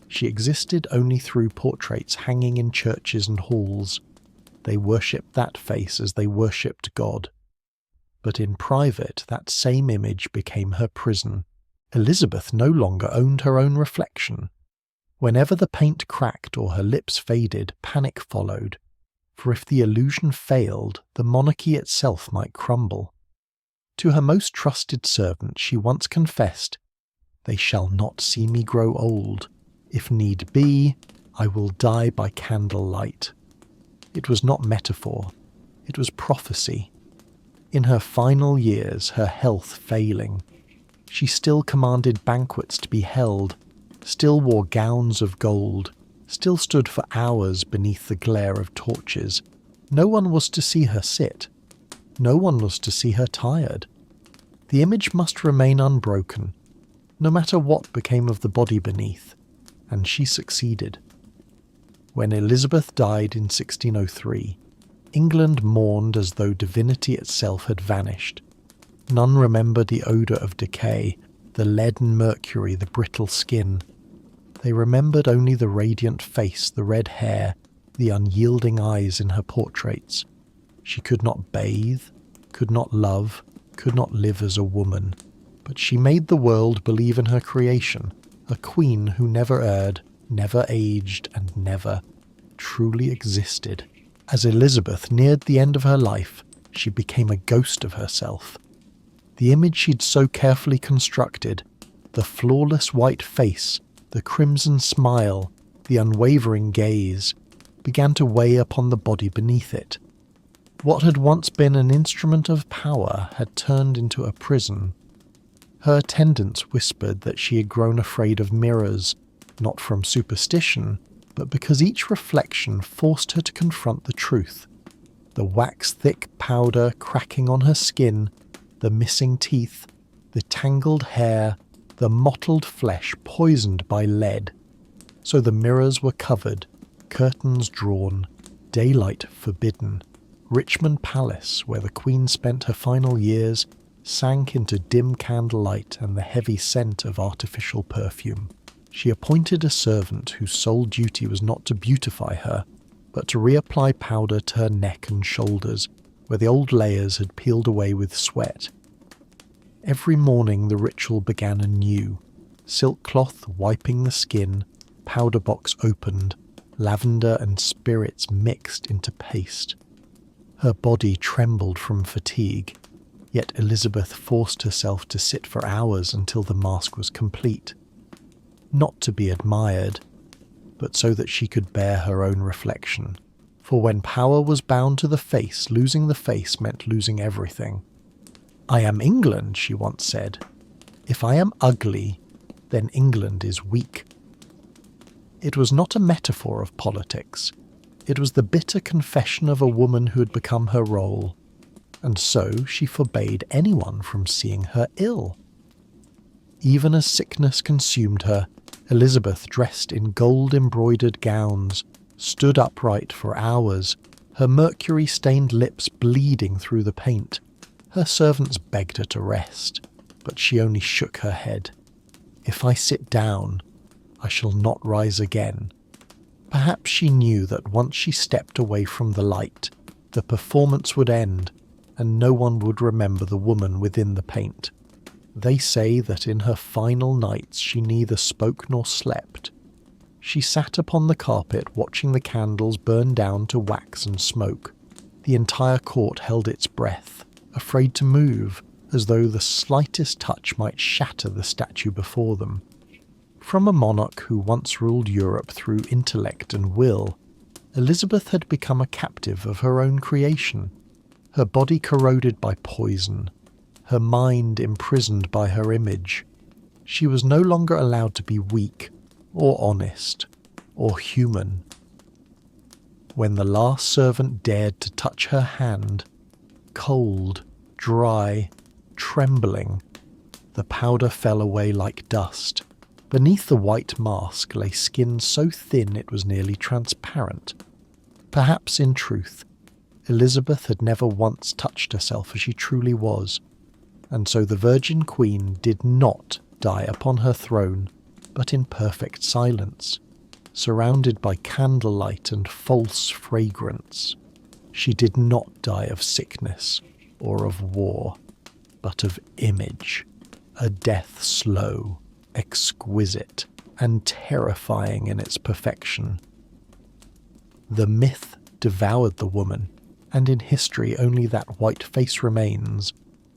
she existed only through portraits hanging in churches and halls. They worshipped that face as they worshipped God. But in private, that same image became her prison. Elizabeth no longer owned her own reflection. Whenever the paint cracked or her lips faded, panic followed, for if the illusion failed, the monarchy itself might crumble. To her most trusted servant she once confessed, "They shall not see me grow old. If need be, I will die by candlelight." It was not metaphor, it was prophecy. In her final years, her health failing, she still commanded banquets to be held, still wore gowns of gold, still stood for hours beneath the glare of torches. No one was to see her sit. No one was to see her tired. The image must remain unbroken, no matter what became of the body beneath, and she succeeded. When Elizabeth died in 1603, England mourned as though divinity itself had vanished. None remembered the odour of decay, the leaden mercury, the brittle skin. They remembered only the radiant face, the red hair, the unyielding eyes in her portraits. She could not bathe, could not love, could not live as a woman, but she made the world believe in her creation, a queen who never erred, never aged, and never truly existed. As Elizabeth neared the end of her life, she became a ghost of herself. The image she'd so carefully constructed, the flawless white face, the crimson smile, the unwavering gaze, began to weigh upon the body beneath it. What had once been an instrument of power had turned into a prison. Her attendants whispered that she had grown afraid of mirrors, not from superstition, but because each reflection forced her to confront the truth. the wax-thick powder cracking on her skin, the missing teeth, the tangled hair, the mottled flesh poisoned by lead. So the mirrors were covered, curtains drawn, daylight forbidden. Richmond Palace, where the Queen spent her final years, sank into dim candlelight and the heavy scent of artificial perfume. She appointed a servant whose sole duty was not to beautify her, but to reapply powder to her neck and shoulders, where the old layers had peeled away with sweat. Every morning the ritual began anew, silk cloth wiping the skin, powder box opened, lavender and spirits mixed into paste. Her body trembled from fatigue, yet Elizabeth forced herself to sit for hours until the mask was complete. Not to be admired, but so that she could bear her own reflection. For when power was bound to the face, losing the face meant losing everything. "I am England," she once said. "If I am ugly, then England is weak." It was not a metaphor of politics. It was the bitter confession of a woman who had become her role, and so she forbade anyone from seeing her ill. Even as sickness consumed her, Elizabeth, dressed in gold-embroidered gowns, stood upright for hours, her mercury-stained lips bleeding through the paint. Her servants begged her to rest, but she only shook her head. "If I sit down, I shall not rise again." Perhaps she knew that once she stepped away from the light, the performance would end, and no one would remember the woman within the paint. They say that in her final nights she neither spoke nor slept. She sat upon the carpet watching the candles burn down to wax and smoke. The entire court held its breath, afraid to move, as though the slightest touch might shatter the statue before them. From a monarch who once ruled Europe through intellect and will, Elizabeth had become a captive of her own creation, her body corroded by poison, her mind imprisoned by her image. She was no longer allowed to be weak, or honest, or human. When the last servant dared to touch her hand, cold, dry, trembling, the powder fell away like dust. Beneath the white mask lay skin so thin it was nearly transparent. Perhaps, in truth, Elizabeth had never once touched herself as she truly was, and so the Virgin Queen did not die upon her throne, but in perfect silence, surrounded by candlelight and false fragrance. She did not die of sickness or of war, but of image, a death slow, exquisite, and terrifying in its perfection. The myth devoured the woman, and in history only that white face remains,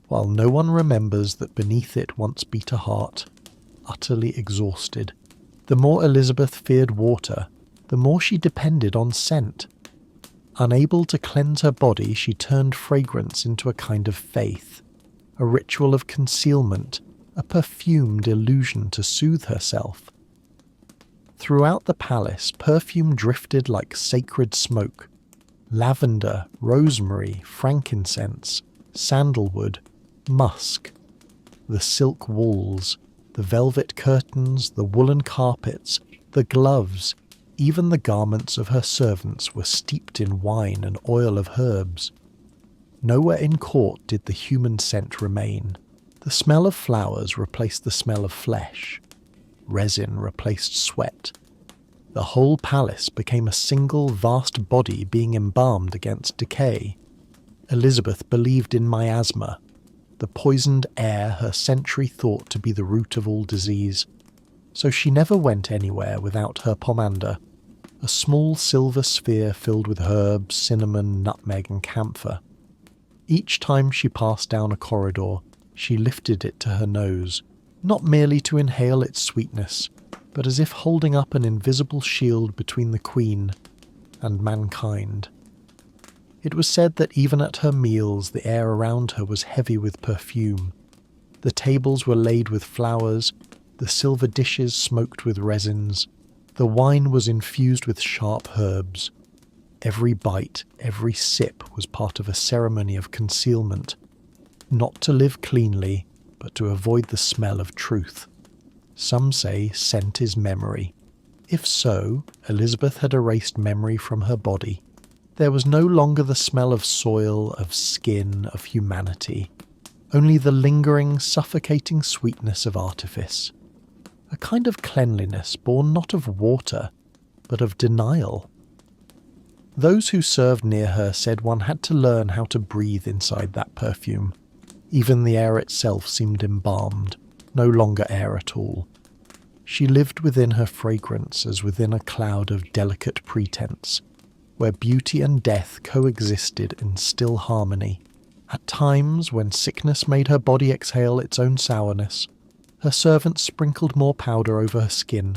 while no one remembers that beneath it once beat a heart, utterly exhausted. The more Elizabeth feared water, the more she depended on scent. Unable to cleanse her body, she turned fragrance into a kind of faith, a ritual of concealment, a perfumed illusion to soothe herself. Throughout the palace, perfume drifted like sacred smoke. Lavender, rosemary, frankincense, sandalwood, musk. The silk walls, the velvet curtains, the woolen carpets, the gloves, even the garments of her servants were steeped in wine and oil of herbs. Nowhere in court did the human scent remain. The smell of flowers replaced the smell of flesh. Resin replaced sweat. The whole palace became a single vast body being embalmed against decay. Elizabeth believed in miasma, the poisoned air her century thought to be the root of all disease, so she never went anywhere without her pomander, a small silver sphere filled with herbs, cinnamon, nutmeg and camphor. Each time she passed down a corridor, she lifted it to her nose, not merely to inhale its sweetness, but as if holding up an invisible shield between the Queen and mankind. It was said that even at her meals the air around her was heavy with perfume. The tables were laid with flowers, the silver dishes smoked with resins, the wine was infused with sharp herbs. Every bite, every sip was part of a ceremony of concealment, not to live cleanly, but to avoid the smell of truth. Some say scent is memory. If so, Elizabeth had erased memory from her body. There was no longer the smell of soil, of skin, of humanity, only the lingering, suffocating sweetness of artifice. A kind of cleanliness born not of water, but of denial. Those who served near her said one had to learn how to breathe inside that perfume. Even the air itself seemed embalmed, no longer air at all. She lived within her fragrance as within a cloud of delicate pretense, where beauty and death coexisted in still harmony. At times, when sickness made her body exhale its own sourness, her servants sprinkled more powder over her skin,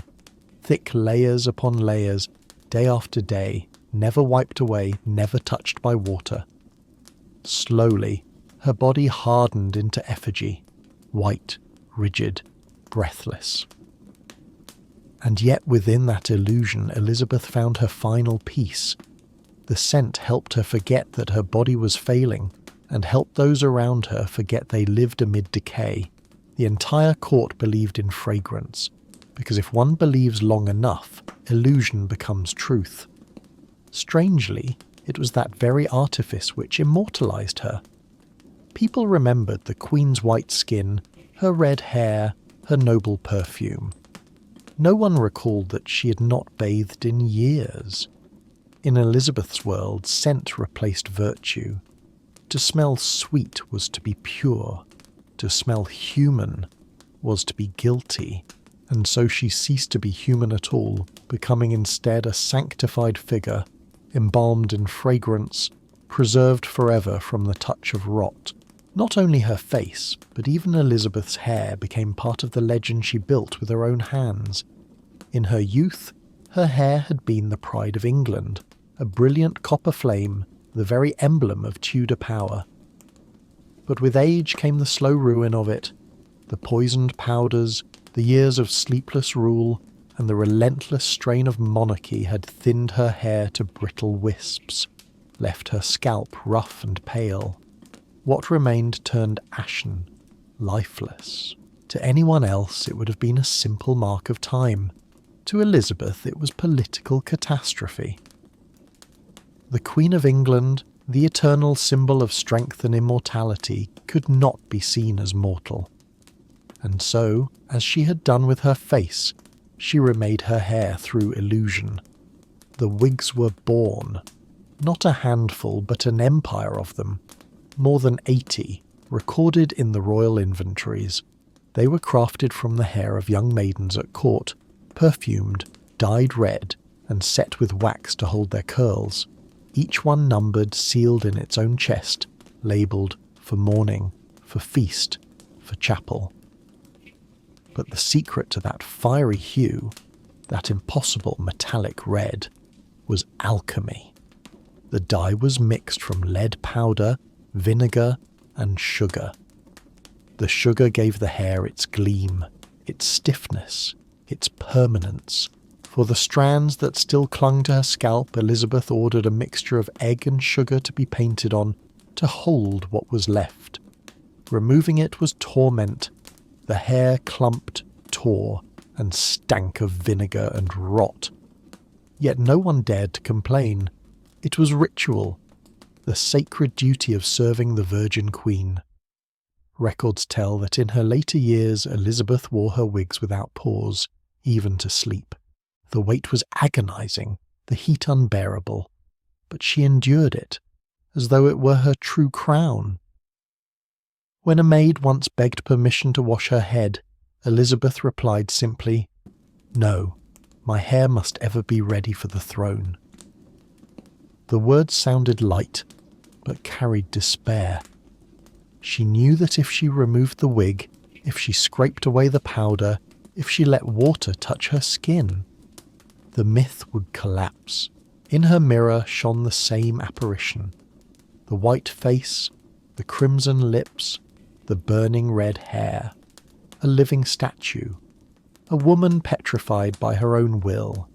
thick layers upon layers, day after day, never wiped away, never touched by water. Slowly, her body hardened into effigy, white, rigid, breathless. And yet within that illusion, Elizabeth found her final peace. The scent helped her forget that her body was failing, and helped those around her forget they lived amid decay. The entire court believed in fragrance, because if one believes long enough, illusion becomes truth. Strangely, it was that very artifice which immortalized her. People remembered the Queen's white skin, her red hair, her noble perfume. No one recalled that she had not bathed in years. In Elizabeth's world, scent replaced virtue. To smell sweet was to be pure. To smell human was to be guilty. And so she ceased to be human at all, becoming instead a sanctified figure, embalmed in fragrance, preserved forever from the touch of rot. Not only her face, but even Elizabeth's hair became part of the legend she built with her own hands. In her youth, her hair had been the pride of England, a brilliant copper flame, the very emblem of Tudor power. But with age came the slow ruin of it, the poisoned powders, the years of sleepless rule, and the relentless strain of monarchy had thinned her hair to brittle wisps, left her scalp rough and pale. What remained turned ashen, lifeless. To anyone else it would have been a simple mark of time. To Elizabeth it was political catastrophe. The Queen of England, the eternal symbol of strength and immortality, could not be seen as mortal. And so, as she had done with her face, she remade her hair through illusion. The wigs were born, not a handful but an empire of them, more than 80, recorded in the royal inventories. They were crafted from the hair of young maidens at court, perfumed, dyed red, and set with wax to hold their curls, each one numbered, sealed in its own chest, labelled for mourning, for feast, for chapel. But the secret to that fiery hue, that impossible metallic red, was alchemy. The dye was mixed from lead powder, vinegar, and sugar. The sugar gave the hair its gleam, its stiffness, its permanence. For the strands that still clung to her scalp, Elizabeth ordered a mixture of egg and sugar to be painted on, to hold what was left. Removing it was torment. The hair clumped, tore, and stank of vinegar and rot. Yet no one dared to complain. It was ritual, the sacred duty of serving the Virgin Queen. Records tell that in her later years Elizabeth wore her wigs without pause, even to sleep. The weight was agonizing, the heat unbearable, but she endured it, as though it were her true crown. When a maid once begged permission to wash her head, Elizabeth replied simply, "No, my hair must ever be ready for the throne." The words sounded light, but carried despair. She knew that if she removed the wig, if she scraped away the powder, if she let water touch her skin, the myth would collapse. In her mirror shone the same apparition. The white face, the crimson lips, the burning red hair. A living statue. A woman petrified by her own will.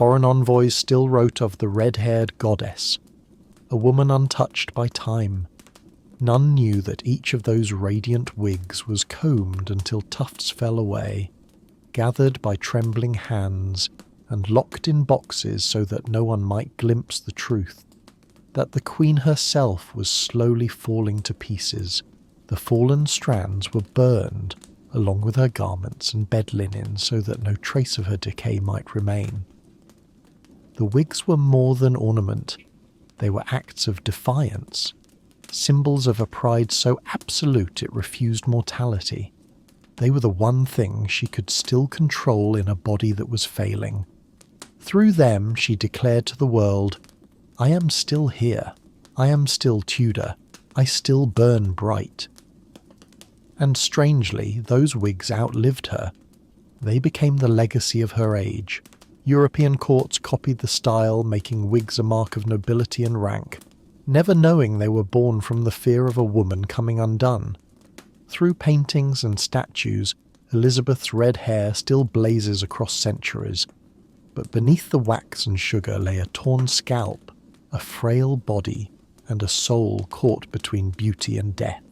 foreign envoys still wrote of the red-haired goddess, a woman untouched by time. None knew that each of those radiant wigs was combed until tufts fell away, gathered by trembling hands and locked in boxes so that no one might glimpse the truth, that the queen herself was slowly falling to pieces. The fallen strands were burned along with her garments and bed linen so that no trace of her decay might remain. The wigs were more than ornament. They were acts of defiance, symbols of a pride so absolute it refused mortality. They were the one thing she could still control in a body that was failing. Through them she declared to the world, "I am still here. I am still Tudor. I still burn bright." And strangely, those wigs outlived her. They became the legacy of her age. European courts copied the style, making wigs a mark of nobility and rank, never knowing they were born from the fear of a woman coming undone. Through paintings and statues, Elizabeth's red hair still blazes across centuries, but beneath the wax and sugar lay a torn scalp, a frail body, and a soul caught between beauty and death.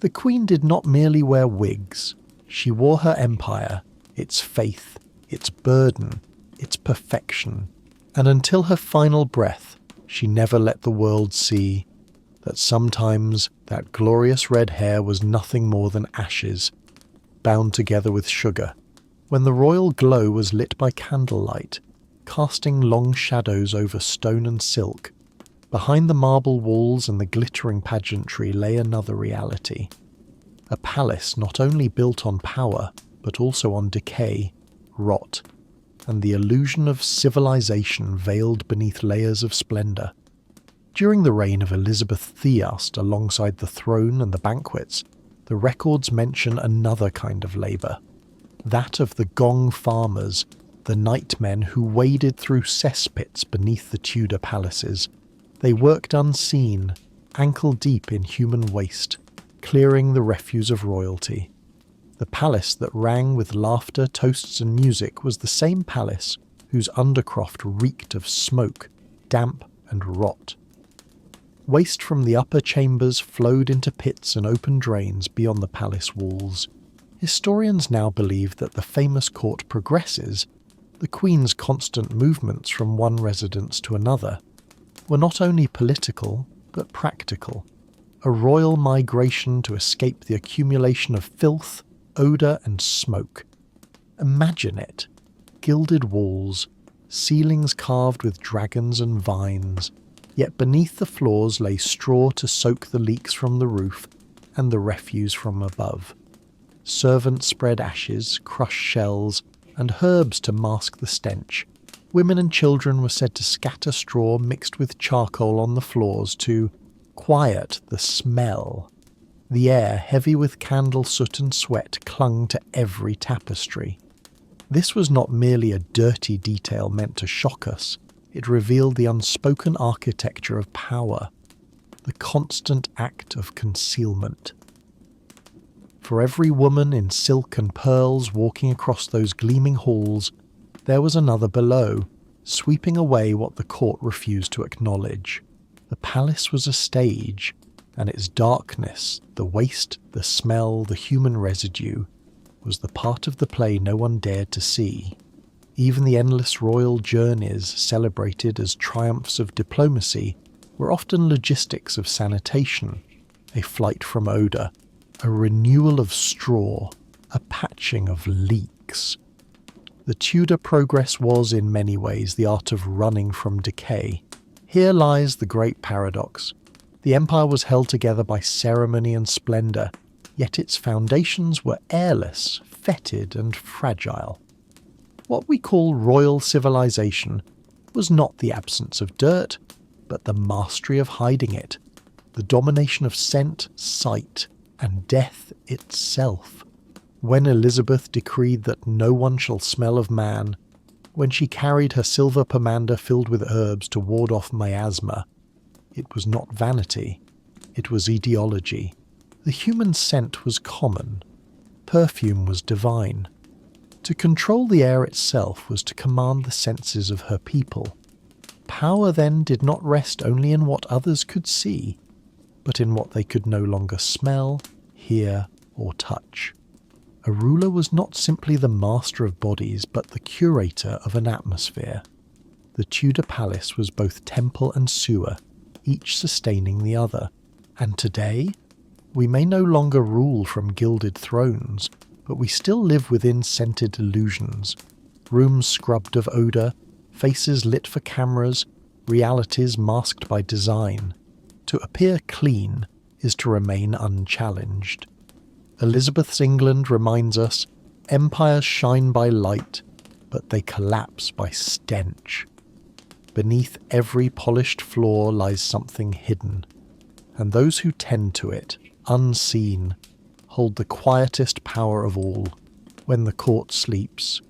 The Queen did not merely wear wigs. She wore her empire, its faith, its burden, its perfection, and until her final breath, she never let the world see that sometimes that glorious red hair was nothing more than ashes, bound together with sugar. When the royal glow was lit by candlelight, casting long shadows over stone and silk, behind the marble walls and the glittering pageantry lay another reality. A palace not only built on power, but also on decay, rot, and the illusion of civilization veiled beneath layers of splendour. During the reign of Elizabeth Theast, alongside the throne and the banquets, the records mention another kind of labour, that of the gong farmers, the nightmen who waded through cesspits beneath the Tudor palaces. They worked unseen, ankle-deep in human waste, clearing the refuse of royalty. The palace that rang with laughter, toasts and music was the same palace whose undercroft reeked of smoke, damp and rot. Waste from the upper chambers flowed into pits and open drains beyond the palace walls. Historians now believe that the famous court progresses, the Queen's constant movements from one residence to another, were not only political, but practical. A royal migration to escape the accumulation of filth, odour and smoke. Imagine it. Gilded walls, ceilings carved with dragons and vines, yet beneath the floors lay straw to soak the leaks from the roof and the refuse from above. Servants spread ashes, crushed shells, and herbs to mask the stench. Women and children were said to scatter straw mixed with charcoal on the floors to quiet the smell. The air, heavy with candle soot and sweat, clung to every tapestry. This was not merely a dirty detail meant to shock us. It revealed the unspoken architecture of power, the constant act of concealment. For every woman in silk and pearls walking across those gleaming halls, there was another below, sweeping away what the court refused to acknowledge. The palace was a stage, and its darkness, the waste, the smell, the human residue, was the part of the play no one dared to see. Even the endless royal journeys, celebrated as triumphs of diplomacy, were often logistics of sanitation, a flight from odour, a renewal of straw, a patching of leaks. The Tudor progress was, in many ways, the art of running from decay. Here lies the great paradox. The empire was held together by ceremony and splendour, yet its foundations were airless, fetid and fragile. What we call royal civilization was not the absence of dirt, but the mastery of hiding it, the domination of scent, sight, and death itself. When Elizabeth decreed that no one shall smell of man, when she carried her silver pomander filled with herbs to ward off miasma, it was not vanity, it was ideology. The human scent was common, perfume was divine. To control the air itself was to command the senses of her people. Power then did not rest only in what others could see, but in what they could no longer smell, hear, or touch. A ruler was not simply the master of bodies, but the curator of an atmosphere. The Tudor palace was both temple and sewer, each sustaining the other. And today, we may no longer rule from gilded thrones, but we still live within scented illusions, rooms scrubbed of odour, faces lit for cameras, realities masked by design. To appear clean is to remain unchallenged. Elizabeth's England reminds us, empires shine by light, but they collapse by stench. Beneath every polished floor lies something hidden, and those who tend to it, unseen, hold the quietest power of all. When the court sleeps,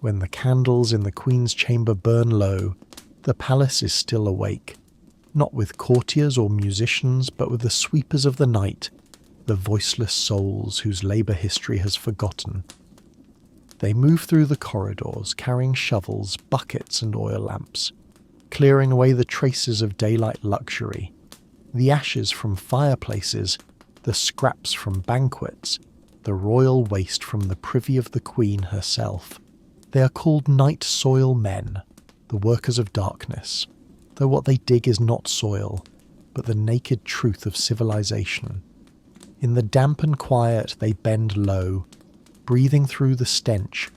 when the candles in the Queen's chamber burn low, the palace is still awake, not with courtiers or musicians, but with the sweepers of the night, the voiceless souls whose labour history has forgotten. They move through the corridors, carrying shovels, buckets and oil lamps, clearing away the traces of daylight luxury, the ashes from fireplaces, the scraps from banquets, the royal waste from the privy of the Queen herself. They are called night soil men, the workers of darkness, though what they dig is not soil, but the naked truth of civilization. In the damp and quiet they bend low, breathing through the stench,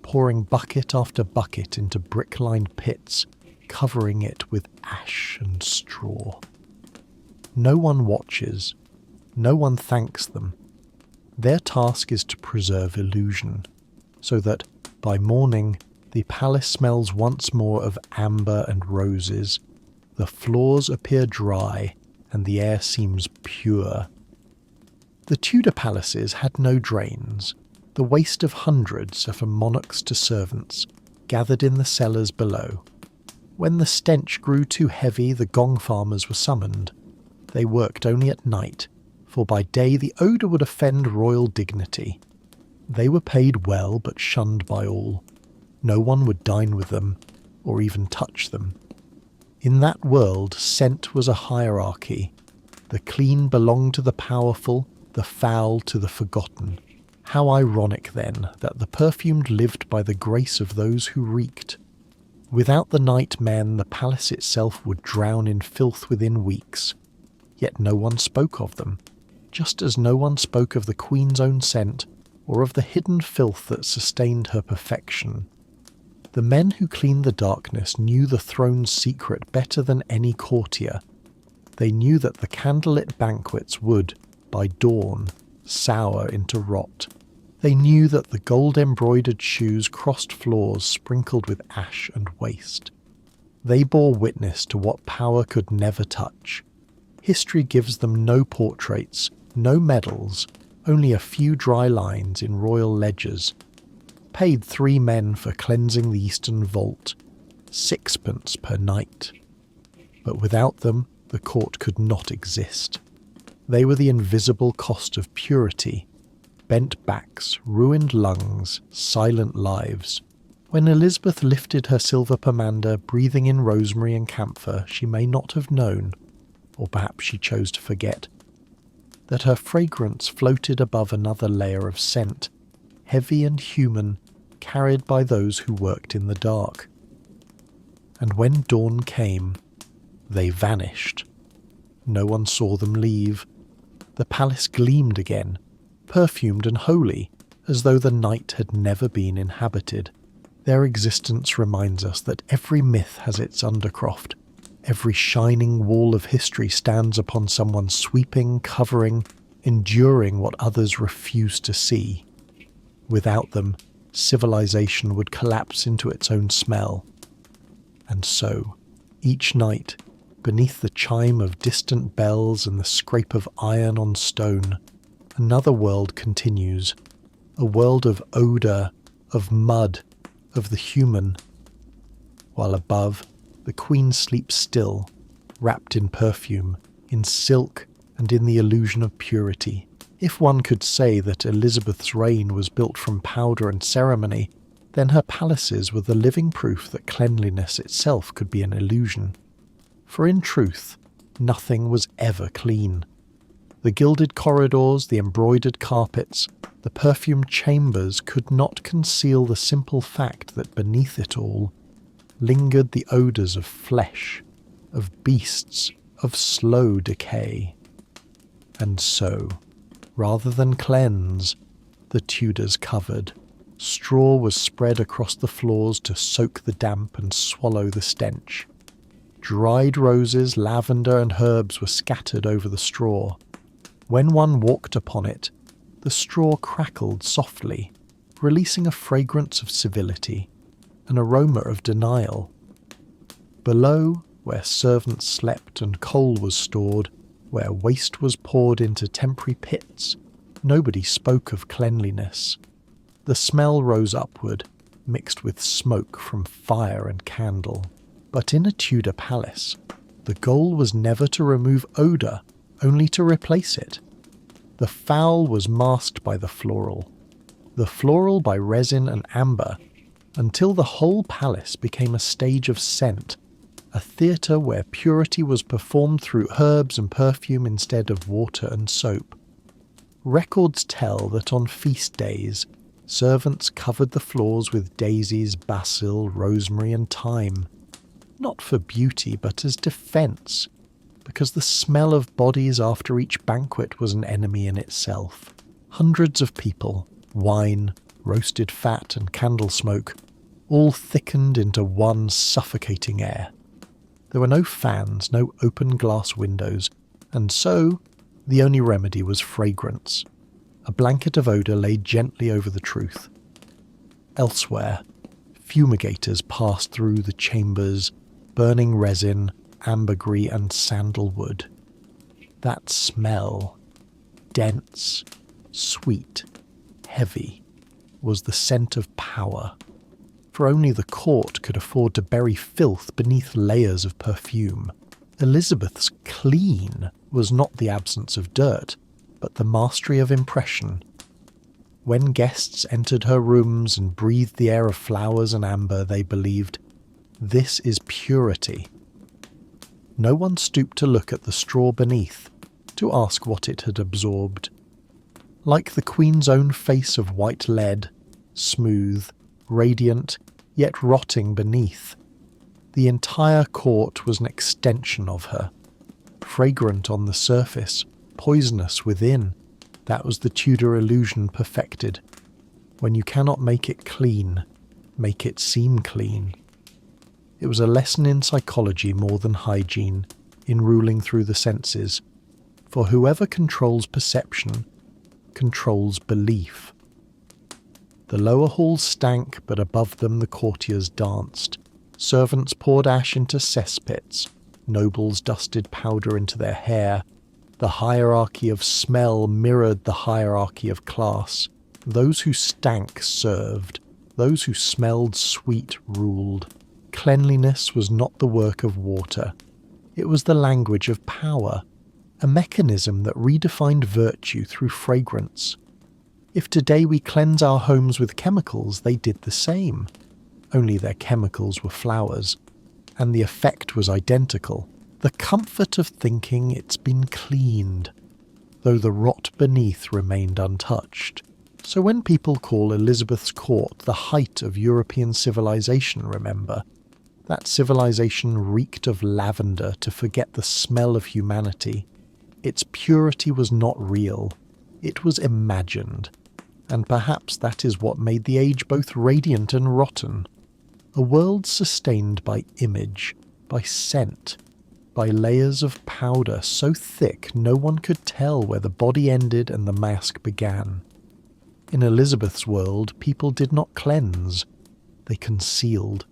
pouring bucket after bucket into brick-lined pits, covering it with ash and straw. No one watches, no one thanks them. Their task is to preserve illusion, so that, by morning, the palace smells once more of amber and roses, the floors appear dry, and the air seems pure. The Tudor palaces had no drains. The waste of hundreds are from monarchs to servants, gathered in the cellars below. When the stench grew too heavy, the gong farmers were summoned. They worked only at night, for by day the odour would offend royal dignity. They were paid well, but shunned by all. No one would dine with them, or even touch them. In that world, scent was a hierarchy. The clean belonged to the powerful, the foul to the forgotten. How ironic, then, that the perfumed lived by the grace of those who reeked. Without the night men, the palace itself would drown in filth within weeks. Yet no one spoke of them, just as no one spoke of the Queen's own scent, or of the hidden filth that sustained her perfection. The men who cleaned the darkness knew the throne's secret better than any courtier. They knew that the candlelit banquets would, by dawn, sour into rot. They knew that the gold-embroidered shoes crossed floors sprinkled with ash and waste. They bore witness to what power could never touch. History gives them no portraits, no medals, only a few dry lines in royal ledgers. Paid 3 men for cleansing the eastern vault, 6pence per night. But without them, the court could not exist. They were the invisible cost of purity. Bent backs, ruined lungs, silent lives. When Elizabeth lifted her silver pomander, breathing in rosemary and camphor, she may not have known, or perhaps she chose to forget, that her fragrance floated above another layer of scent, heavy and human, carried by those who worked in the dark. And when dawn came, they vanished. No one saw them leave. The palace gleamed again, perfumed and holy, as though the night had never been inhabited. Their existence reminds us that every myth has its undercroft. Every shining wall of history stands upon someone sweeping, covering, enduring what others refuse to see. Without them, civilization would collapse into its own smell. And so, each night, beneath the chime of distant bells and the scrape of iron on stone, another world continues, a world of odour, of mud, of the human, while above, the Queen sleeps still, wrapped in perfume, in silk, and in the illusion of purity. If one could say that Elizabeth's reign was built from powder and ceremony, then her palaces were the living proof that cleanliness itself could be an illusion. For in truth, nothing was ever clean. The gilded corridors, the embroidered carpets, the perfumed chambers could not conceal the simple fact that beneath it all lingered the odours of flesh, of beasts, of slow decay. And so, rather than cleanse, the Tudors covered. Straw was spread across the floors to soak the damp and swallow the stench. Dried roses, lavender and herbs were scattered over the straw. When one walked upon it, the straw crackled softly, releasing a fragrance of civility, an aroma of denial. Below, where servants slept and coal was stored, where waste was poured into temporary pits, nobody spoke of cleanliness. The smell rose upward, mixed with smoke from fire and candle. But in a Tudor palace, the goal was never to remove odour, only to replace it. The foul was masked by the floral by resin and amber, until the whole palace became a stage of scent, a theatre where purity was performed through herbs and perfume instead of water and soap. Records tell that on feast days, servants covered the floors with daisies, basil, rosemary and thyme, not for beauty but as defence, because the smell of bodies after each banquet was an enemy in itself. Hundreds of people, wine, roasted fat and candle smoke, all thickened into one suffocating air. There were no fans, no open glass windows, and so the only remedy was fragrance. A blanket of odour lay gently over the truth. Elsewhere, fumigators passed through the chambers, burning resin, ambergris and sandalwood. That smell, dense, sweet, heavy, was the scent of power, for only the court could afford to bury filth beneath layers of perfume. Elizabeth's clean was not the absence of dirt, but the mastery of impression. When guests entered her rooms and breathed the air of flowers and amber, they believed, "This is purity." No one stooped to look at the straw beneath, to ask what it had absorbed. Like the Queen's own face of white lead, smooth, radiant, yet rotting beneath, the entire court was an extension of her. Fragrant on the surface, poisonous within, that was the Tudor illusion perfected. When you cannot make it clean, make it seem clean. It was a lesson in psychology more than hygiene, in ruling through the senses, for whoever controls perception controls belief. The lower halls stank, but above them the courtiers danced. Servants poured ash into cesspits, nobles dusted powder into their hair. The hierarchy of smell mirrored the hierarchy of class. Those who stank served, those who smelled sweet ruled. Cleanliness was not the work of water. It was the language of power, a mechanism that redefined virtue through fragrance. If today we cleanse our homes with chemicals, they did the same. Only their chemicals were flowers, and the effect was identical. The comfort of thinking it's been cleaned, though the rot beneath remained untouched. So when people call Elizabeth's court the height of European civilization, remember, that civilization reeked of lavender to forget the smell of humanity. Its purity was not real, it was imagined, and perhaps that is what made the age both radiant and rotten. A world sustained by image, by scent, by layers of powder so thick no one could tell where the body ended and the mask began. In Elizabeth's world, people did not cleanse, they concealed.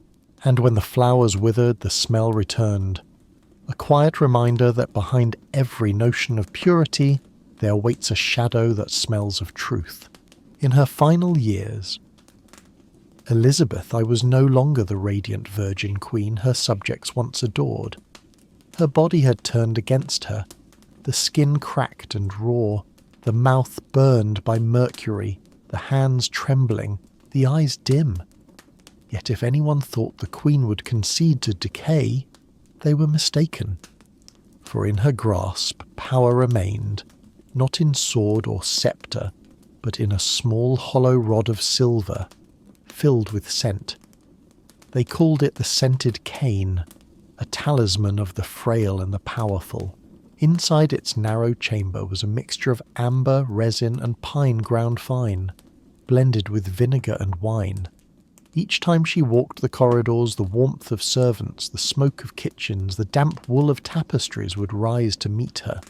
And when the flowers withered, the smell returned. A quiet reminder that behind every notion of purity, there waits a shadow that smells of truth. In her final years, Elizabeth, I was no longer the radiant virgin queen her subjects once adored. Her body had turned against her, the skin cracked and raw, the mouth burned by mercury, the hands trembling, the eyes dim. Yet if anyone thought the Queen would concede to decay, they were mistaken. For in her grasp power remained, not in sword or sceptre, but in a small hollow rod of silver, filled with scent. They called it the scented cane, a talisman of the frail and the powerful. Inside its narrow chamber was a mixture of amber, resin and pine ground fine, blended with vinegar and wine. Each time she walked the corridors, the warmth of servants, the smoke of kitchens, the damp wool of tapestries would rise to meet her.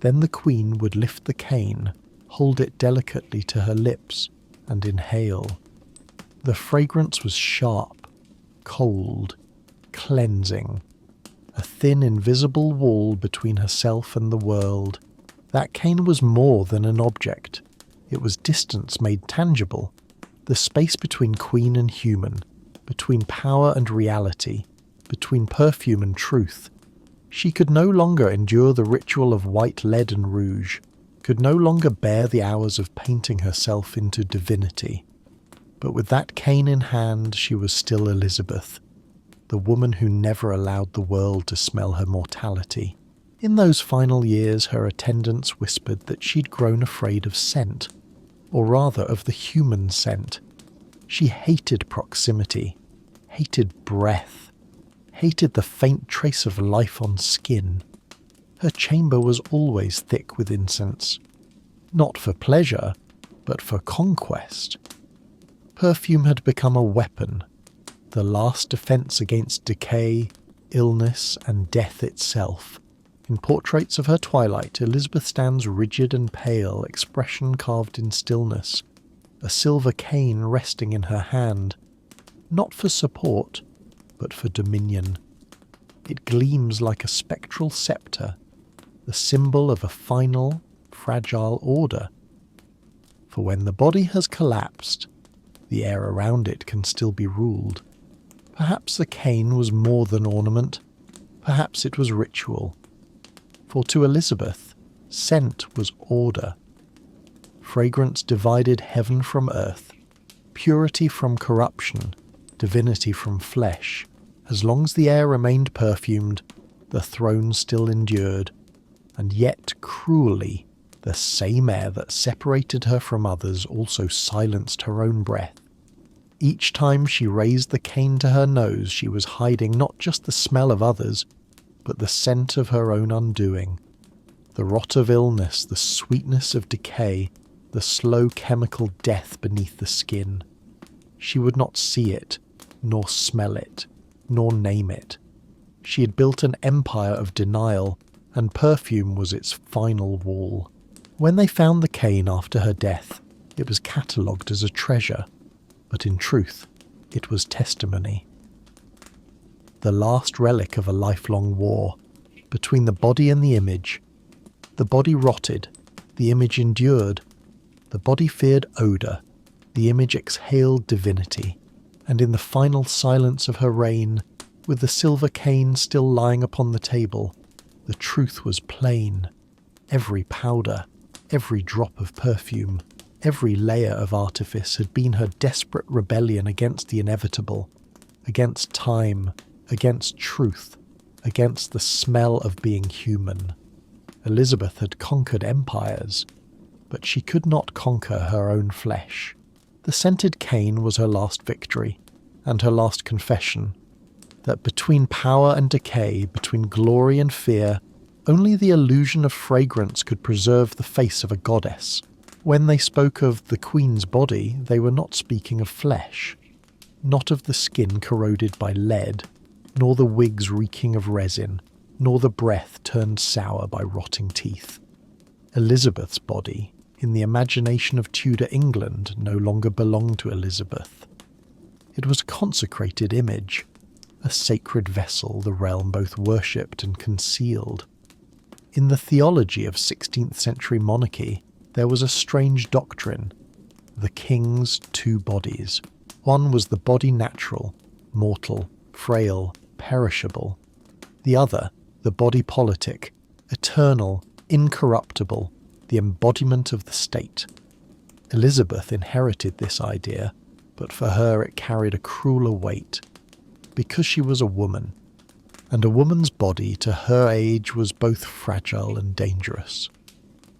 Then the Queen would lift the cane, hold it delicately to her lips, and inhale. The fragrance was sharp, cold, cleansing. A thin, invisible wall between herself and the world. That cane was more than an object. It was distance made tangible. The space between Queen and human, between power and reality, between perfume and truth. She could no longer endure the ritual of white lead and rouge, could no longer bear the hours of painting herself into divinity. But with that cane in hand, she was still Elizabeth, the woman who never allowed the world to smell her mortality. In those final years, her attendants whispered that she'd grown afraid of scent, or rather of the human scent. She hated proximity, hated breath, hated the faint trace of life on skin. Her chamber was always thick with incense, not for pleasure, but for conquest. Perfume had become a weapon, the last defense against decay, illness, and death itself. In portraits of her twilight, Elizabeth stands rigid and pale, expression carved in stillness, a silver cane resting in her hand, not for support, but for dominion. It gleams like a spectral sceptre, the symbol of a final, fragile order. For when the body has collapsed, the air around it can still be ruled. Perhaps the cane was more than ornament, perhaps it was ritual. For to Elizabeth, scent was order. Fragrance divided heaven from earth, purity from corruption, divinity from flesh. As long as the air remained perfumed, the throne still endured, and yet cruelly, the same air that separated her from others also silenced her own breath. Each time she raised the cane to her nose, she was hiding not just the smell of others, but the scent of her own undoing. The rot of illness, the sweetness of decay, the slow chemical death beneath the skin. She would not see it, nor smell it, nor name it. She had built an empire of denial, and perfume was its final wall. When they found the cane after her death, it was catalogued as a treasure, but in truth, it was testimony. The last relic of a lifelong war, between the body and the image. The body rotted, the image endured. The body feared odour, the image exhaled divinity. And in the final silence of her reign, with the silver cane still lying upon the table, the truth was plain. Every powder, every drop of perfume, every layer of artifice had been her desperate rebellion against the inevitable, against time, against truth, against the smell of being human. Elizabeth had conquered empires, but she could not conquer her own flesh. The scented cane was her last victory, and her last confession, that between power and decay, between glory and fear, only the illusion of fragrance could preserve the face of a goddess. When they spoke of the Queen's body, they were not speaking of flesh, not of the skin corroded by lead, nor the wigs reeking of resin, nor the breath turned sour by rotting teeth. Elizabeth's body, in the imagination of Tudor England, no longer belonged to Elizabeth. It was a consecrated image, a sacred vessel the realm both worshipped and concealed. In the theology of 16th century monarchy, there was a strange doctrine, the king's two bodies. One was the body natural, mortal, frail, perishable. The other, the body politic, eternal, incorruptible, the embodiment of the state. Elizabeth inherited this idea, but for her it carried a crueler weight, because she was a woman, and a woman's body to her age was both fragile and dangerous.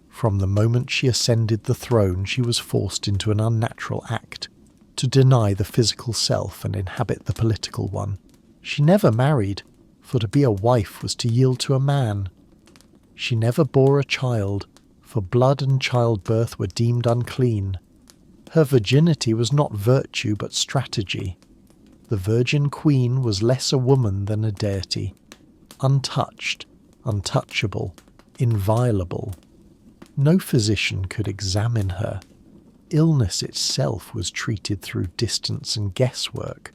From the moment she ascended the throne, she was forced into an unnatural act, to deny the physical self and inhabit the political one. She never married, for to be a wife was to yield to a man. She never bore a child, for blood and childbirth were deemed unclean. Her virginity was not virtue but strategy. The Virgin Queen was less a woman than a deity, untouched, untouchable, inviolable. No physician could examine her. Illness itself was treated through distance and guesswork.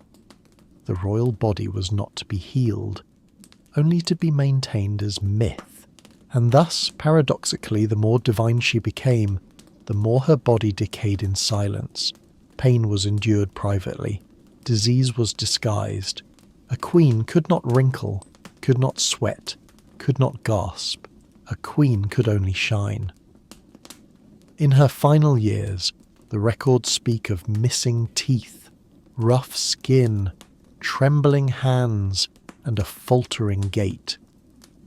The royal body was not to be healed, only to be maintained as myth. And thus, paradoxically, the more divine she became, the more her body decayed in silence. Pain was endured privately. Disease was disguised. A queen could not wrinkle, could not sweat, could not gasp. A queen could only shine. In her final years, the records speak of missing teeth, rough skin, trembling hands, and a faltering gait.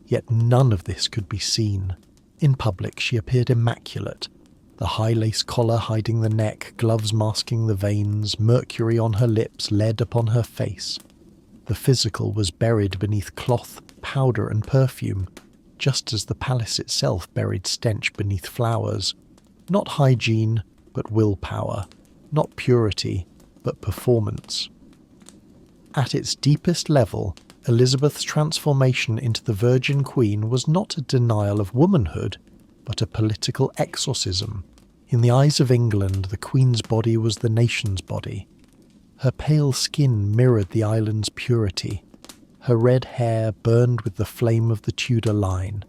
Yet none of this could be seen. In public she appeared immaculate, the high lace collar hiding the neck, gloves masking the veins, mercury on her lips, lead upon her face. The physical was buried beneath cloth, powder, and perfume, just as the palace itself buried stench beneath flowers. Not hygiene, but willpower. Not purity, but performance. At its deepest level, Elizabeth's transformation into the Virgin Queen was not a denial of womanhood, but a political exorcism. In the eyes of England, the Queen's body was the nation's body. Her pale skin mirrored the island's purity. Her red hair burned with the flame of the Tudor line.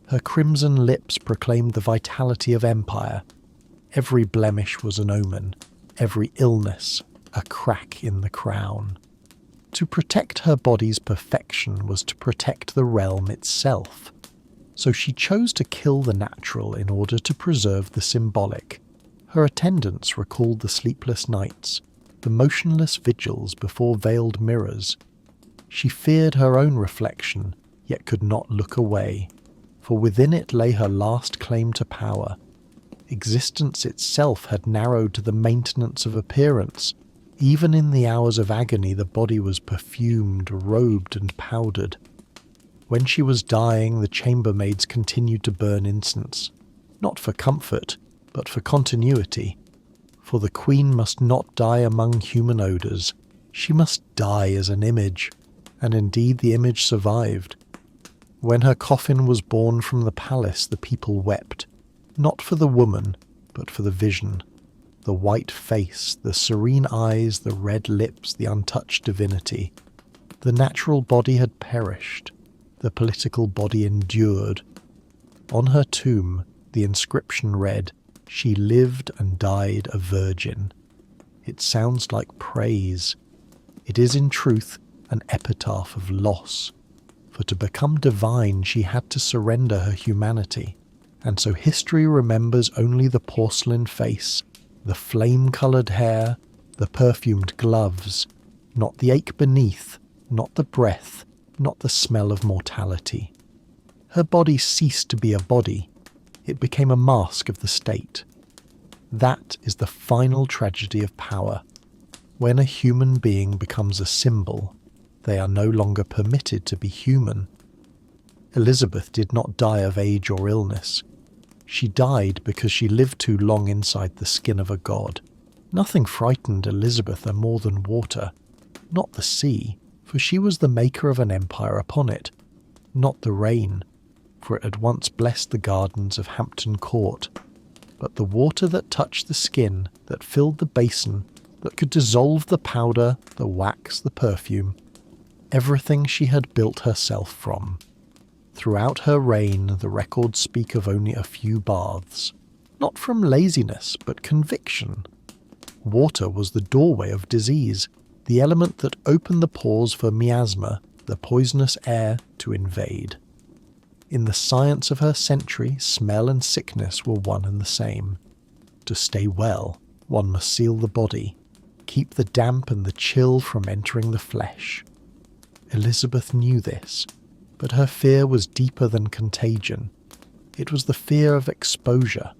Her crimson lips proclaimed the vitality of empire. Every blemish was an omen, every illness a crack in the crown. To protect her body's perfection was to protect the realm itself. So she chose to kill the natural in order to preserve the symbolic. Her attendants recalled the sleepless nights, the motionless vigils before veiled mirrors. She feared her own reflection, yet could not look away, for within it lay her last claim to power. Existence itself had narrowed to the maintenance of appearance. Even in the hours of agony, the body was perfumed, robed, and powdered. When she was dying, the chambermaids continued to burn incense, not for comfort, but for continuity. For the Queen must not die among human odours. She must die as an image, and indeed the image survived. When her coffin was borne from the palace, the people wept, not for the woman, but for the vision. The white face, the serene eyes, the red lips, the untouched divinity. The natural body had perished. The political body endured. On her tomb, the inscription read, "She lived and died a virgin." It sounds like praise. It is in truth an epitaph of loss. For to become divine, she had to surrender her humanity. And so history remembers only the porcelain face, the flame-coloured hair, the perfumed gloves, not the ache beneath, not the breath, not the smell of mortality. Her body ceased to be a body. It became a mask of the state. That is the final tragedy of power. When a human being becomes a symbol, they are no longer permitted to be human. Elizabeth did not die of age or illness. She died because she lived too long inside the skin of a god. Nothing frightened Elizabeth more than water, not the sea, for she was the maker of an empire upon it, not the rain, for it had once blessed the gardens of Hampton Court, but the water that touched the skin, that filled the basin, that could dissolve the powder, the wax, the perfume, everything she had built herself from. Throughout her reign, the records speak of only a few baths, not from laziness, but conviction. Water was the doorway of disease, the element that opened the pores for miasma, the poisonous air, to invade. In the science of her century, smell and sickness were one and the same. To stay well, one must seal the body. keep the damp and the chill from entering the flesh. Elizabeth knew this, but her fear was deeper than contagion. It was the fear of exposure.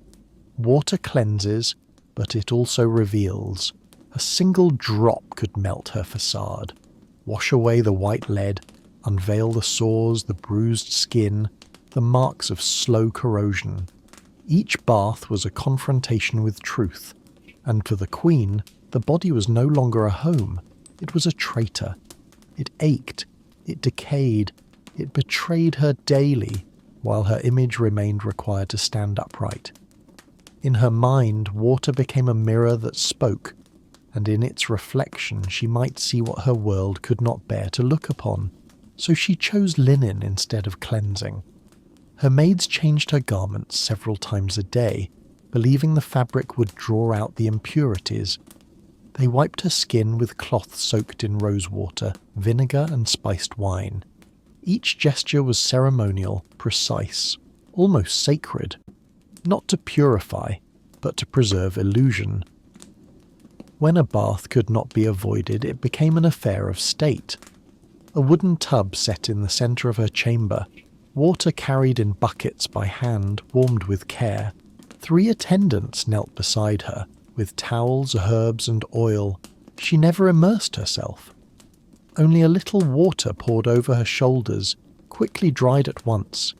Water cleanses, but it also reveals. A single drop could melt her facade, wash away the white lead, unveil the sores, the bruised skin, the marks of slow corrosion. Each bath was a confrontation with truth, and for the Queen, the body was no longer a home. It was a traitor. It ached, it decayed, it betrayed her daily, while her image remained required to stand upright. In her mind, water became a mirror that spoke, and in its reflection she might see what her world could not bear to look upon. So she chose linen instead of cleansing. Her maids changed her garments several times a day, believing the fabric would draw out the impurities. They wiped her skin with cloth soaked in rosewater, vinegar and spiced wine. Each gesture was ceremonial, precise, almost sacred, not to purify, but to preserve illusion. When a bath could not be avoided, it became an affair of state. A wooden tub set in the centre of her chamber, water carried in buckets by hand, warmed with care. 3 attendants knelt beside her, with towels, herbs and oil. She never immersed herself. Only a little water poured over her shoulders, quickly dried at once.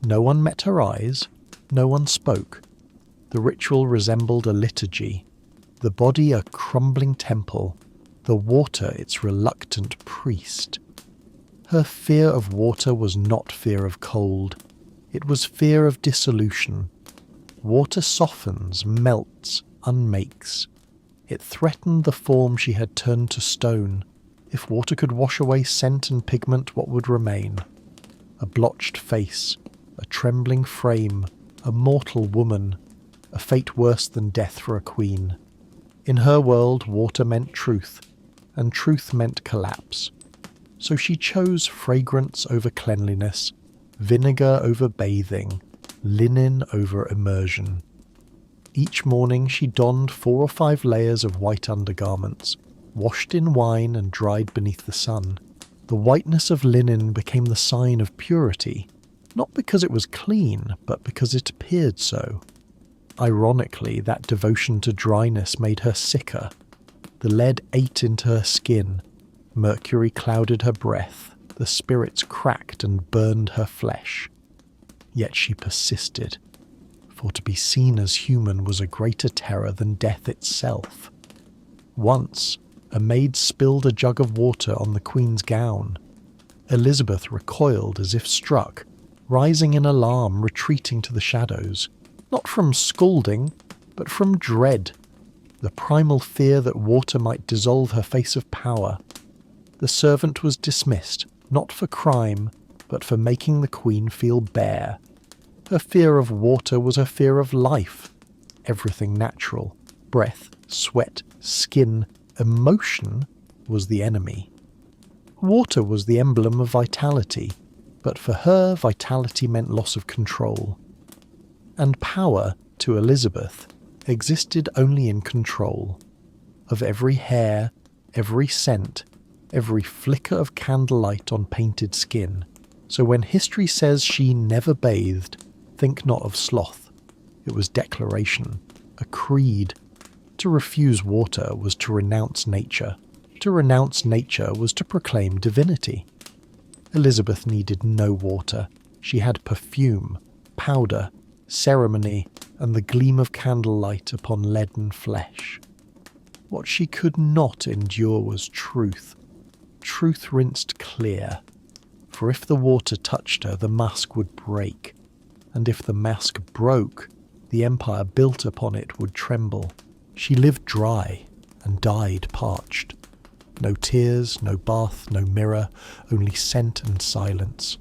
No one met her eyes, no one spoke. The ritual resembled a liturgy, the body a crumbling temple, the water its reluctant priest. Her fear of water was not fear of cold, it was fear of dissolution. Water softens, melts, unmakes. It threatened the form she had turned to stone. If water could wash away scent and pigment, what would remain? A blotched face, a trembling frame, a mortal woman, a fate worse than death for a queen. In her world, water meant truth, and truth meant collapse. So she chose fragrance over cleanliness, vinegar over bathing, linen over immersion. Each morning she donned 4 or 5 layers of white undergarments, washed in wine and dried beneath the sun. The whiteness of linen became the sign of purity, not because it was clean, but because it appeared so. Ironically, that devotion to dryness made her sicker. The lead ate into her skin, mercury clouded her breath, the spirits cracked and burned her flesh. Yet she persisted, for to be seen as human was a greater terror than death itself. Once, a maid spilled a jug of water on the Queen's gown. Elizabeth recoiled as if struck, rising in alarm, retreating to the shadows, not from scalding, but from dread, the primal fear that water might dissolve her face of power. The servant was dismissed, not for crime, but for making the Queen feel bare. Her fear of water was her fear of life, everything natural, breath, sweat, skin, emotion was the enemy. Water was the emblem of vitality, but for her vitality meant loss of control. And power, to Elizabeth, existed only in control. Of every hair, every scent, every flicker of candlelight on painted skin. So when history says she never bathed, think not of sloth. It was declaration, a creed. To refuse water was to renounce nature. To renounce nature was to proclaim divinity. Elizabeth needed no water. She had perfume, powder, ceremony, and the gleam of candlelight upon leaden flesh. What she could not endure was truth. Truth rinsed clear. For if the water touched her, the mask would break. And if the mask broke, the empire built upon it would tremble. She lived dry and died parched. No tears, no bath, no mirror, only scent and silence.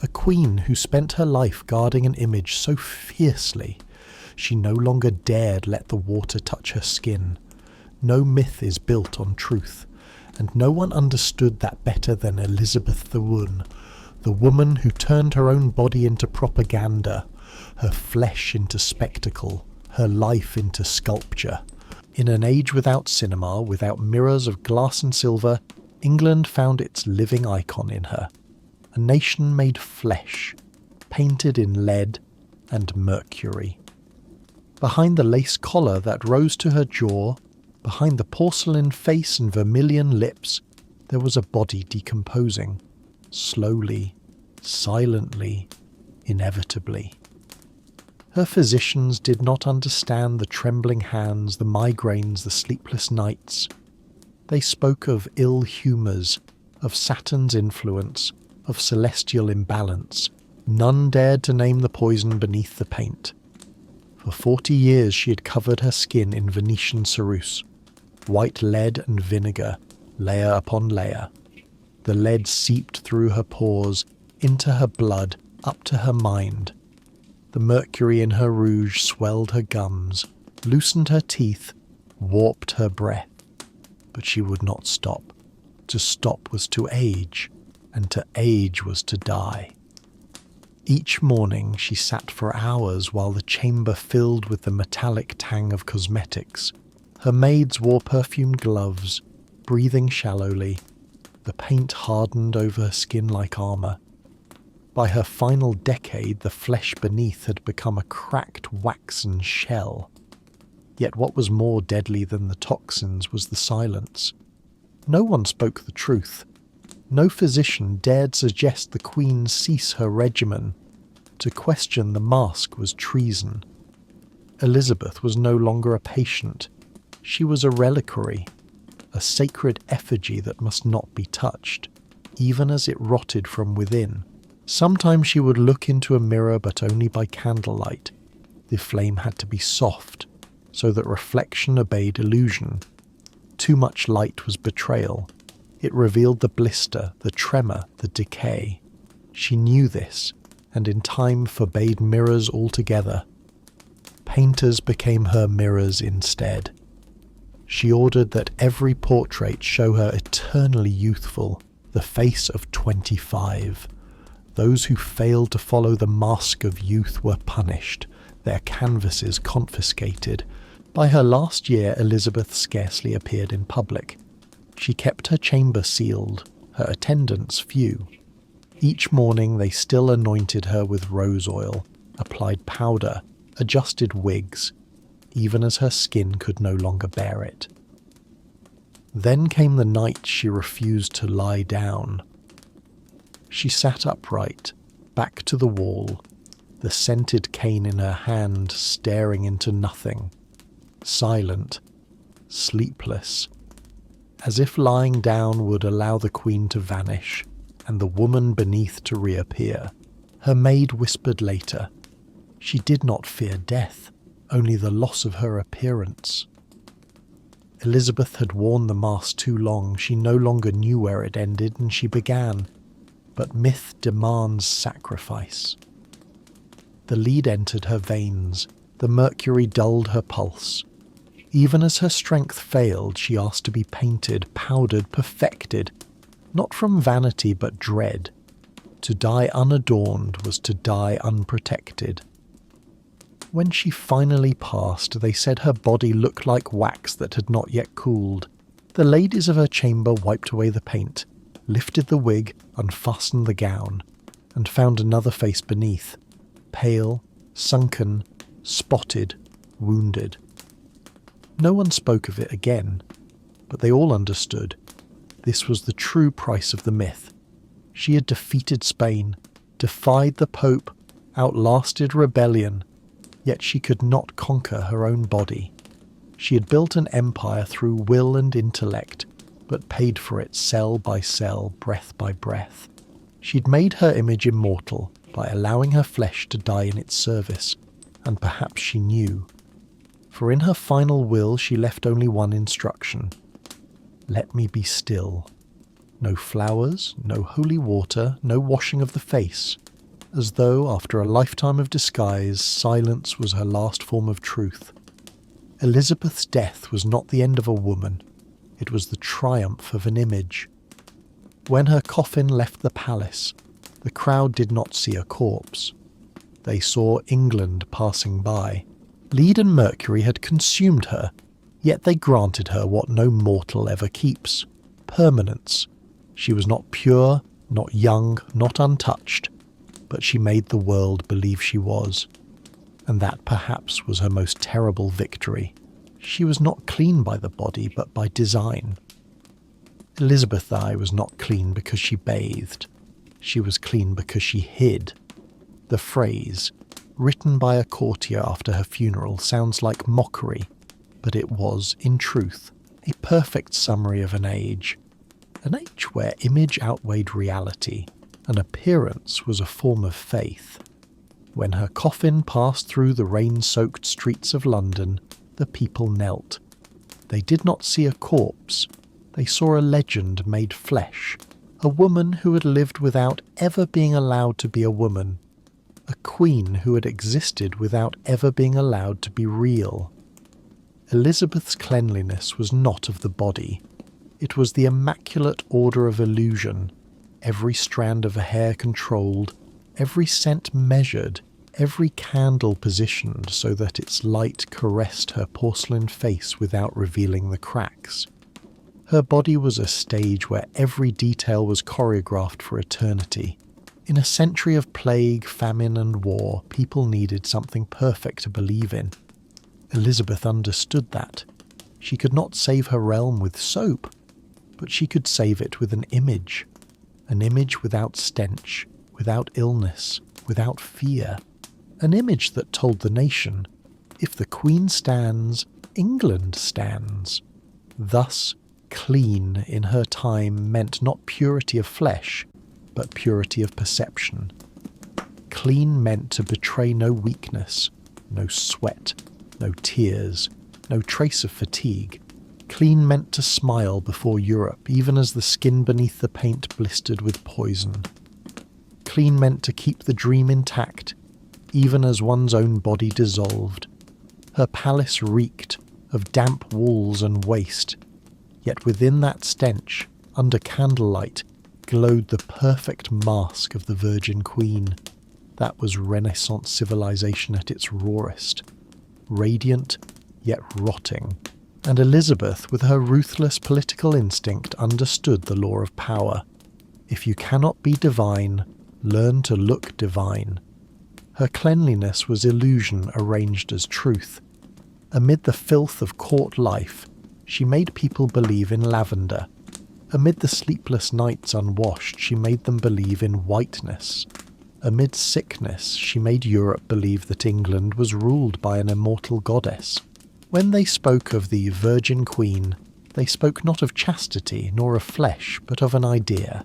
A queen who spent her life guarding an image so fiercely, she no longer dared let the water touch her skin. No myth is built on truth, and no one understood that better than Elizabeth the woman who turned her own body into propaganda, her flesh into spectacle, her life into sculpture. In an age without cinema, without mirrors of glass and silver, England found its living icon in her. A nation made flesh, painted in lead and mercury. Behind the lace collar that rose to her jaw, behind the porcelain face and vermilion lips, there was a body decomposing, slowly, silently, inevitably. Her physicians did not understand the trembling hands, the migraines, the sleepless nights. They spoke of ill humours, of Saturn's influence, of celestial imbalance. None dared to name the poison beneath the paint. For 40 years she had covered her skin in Venetian ceruse, white lead and vinegar, layer upon layer. The lead seeped through her pores, into her blood, up to her mind. The mercury in her rouge swelled her gums, loosened her teeth, warped her breath. But she would not stop. To stop was to age, and to age was to die. Each morning she sat for hours while the chamber filled with the metallic tang of cosmetics. Her maids wore perfumed gloves, breathing shallowly. The paint hardened over her skin like armour. By her final decade, the flesh beneath had become a cracked waxen shell. Yet what was more deadly than the toxins was the silence. No one spoke the truth. No physician dared suggest the Queen cease her regimen. To question the mask was treason. Elizabeth was no longer a patient. She was a reliquary, a sacred effigy that must not be touched, even as it rotted from within. Sometimes she would look into a mirror, but only by candlelight. The flame had to be soft, so that reflection obeyed illusion. Too much light was betrayal. It revealed the blister, the tremor, the decay. She knew this, and in time forbade mirrors altogether. Painters became her mirrors instead. She ordered that every portrait show her eternally youthful, the face of 25. Those who failed to follow the mask of youth were punished, their canvases confiscated. By her last year, Elizabeth scarcely appeared in public. She kept her chamber sealed, her attendants few. Each morning they still anointed her with rose oil, applied powder, adjusted wigs, even as her skin could no longer bear it. Then came the night she refused to lie down. She sat upright, back to the wall, the scented cane in her hand, staring into nothing, silent, sleepless, as if lying down would allow the Queen to vanish and the woman beneath to reappear. Her maid whispered later, she did not fear death, only the loss of her appearance. Elizabeth had worn the mask too long, she no longer knew where it ended, and she began. But myth demands sacrifice. The lead entered her veins, the mercury dulled her pulse. Even as her strength failed, she asked to be painted, powdered, perfected, not from vanity but dread. To die unadorned was to die unprotected. When she finally passed, they said her body looked like wax that had not yet cooled. The ladies of her chamber wiped away the paint, lifted the wig, unfastened the gown, and found another face beneath, pale, sunken, spotted, wounded. No one spoke of it again, but they all understood. This was the true price of the myth. She had defeated Spain, defied the Pope, outlasted rebellion, yet she could not conquer her own body. She had built an empire through will and intellect, but paid for it cell by cell, breath by breath. She'd made her image immortal by allowing her flesh to die in its service, and perhaps she knew. For in her final will she left only one instruction. Let me be still. No flowers, no holy water, no washing of the face. As though, after a lifetime of disguise, silence was her last form of truth. Elizabeth's death was not the end of a woman. It was the triumph of an image. When her coffin left the palace, the crowd did not see a corpse. They saw England passing by. Lead and mercury had consumed her, Yet they granted her what no mortal ever keeps: permanence. She was not pure, not young, not untouched, but she made the world believe she was. And that perhaps was her most terrible victory. She was not clean by the body, but by design. Elizabeth I was not clean because she bathed. She was clean because she hid. The phrase, written by a courtier after her funeral, sounds like mockery, but it was, in truth, a perfect summary of an age where image outweighed reality, and appearance was a form of faith. When her coffin passed through the rain-soaked streets of London, the people knelt. They did not see a corpse. They saw a legend made flesh, a woman who had lived without ever being allowed to be a woman, a queen who had existed without ever being allowed to be real. Elizabeth's cleanliness was not of the body. It was the immaculate order of illusion, every strand of hair controlled, every scent measured, every candle positioned so that its light caressed her porcelain face without revealing the cracks. Her body was a stage where every detail was choreographed for eternity. In a century of plague, famine and war, people needed something perfect to believe in. Elizabeth understood that. She could not save her realm with soap, but she could save it with an image without stench, without illness, without fear, an image that told the nation, if the Queen stands, England stands. Thus, clean in her time meant not purity of flesh, but purity of perception. Clean meant to betray no weakness, no sweat, no tears, no trace of fatigue. Clean meant to smile before Europe, even as the skin beneath the paint blistered with poison. Clean meant to keep the dream intact, even as one's own body dissolved. Her palace reeked of damp walls and waste, yet within that stench, under candlelight, glowed the perfect mask of the Virgin Queen. That was Renaissance civilization at its rawest, radiant yet rotting. And Elizabeth, with her ruthless political instinct, understood the law of power. If you cannot be divine, learn to look divine. Her cleanliness was illusion arranged as truth. Amid the filth of court life, she made people believe in lavender. Amid the sleepless nights unwashed, she made them believe in whiteness. Amid sickness, she made Europe believe that England was ruled by an immortal goddess. When they spoke of the Virgin Queen, they spoke not of chastity nor of flesh, but of an idea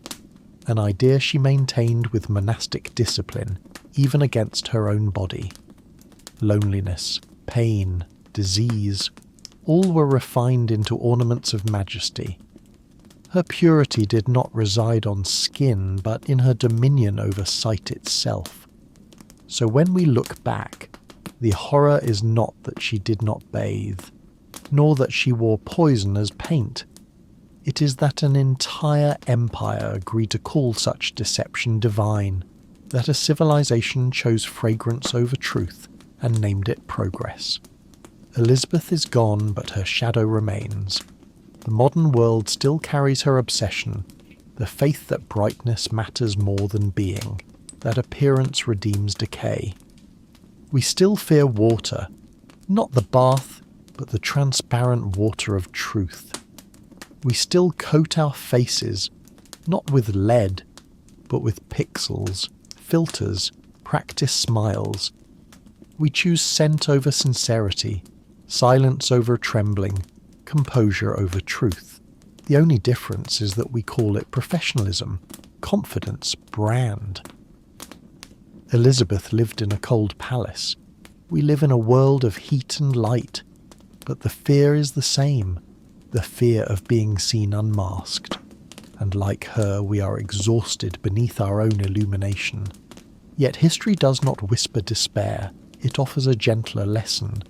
she maintained with monastic discipline, even against her own body. Loneliness, pain, disease, all were refined into ornaments of majesty. Her purity did not reside on skin, but in her dominion over sight itself. So when we look back, the horror is not that she did not bathe, nor that she wore poison as paint. It is that an entire empire agreed to call such deception divine, that a civilization chose fragrance over truth and named it progress. Elizabeth is gone, but her shadow remains. The modern world still carries her obsession, the faith that brightness matters more than being, that appearance redeems decay. We still fear water, not the bath, but the transparent water of truth. We still coat our faces, not with lead, but with pixels, filters, practice smiles. We choose scent over sincerity, silence over trembling, composure over truth. The only difference is that we call it professionalism, confidence, brand. Elizabeth lived in a cold palace. We live in a world of heat and light, but the fear is the same, the fear of being seen unmasked. And like her, we are exhausted beneath our own illumination. Yet history does not whisper despair. It offers a gentler lesson,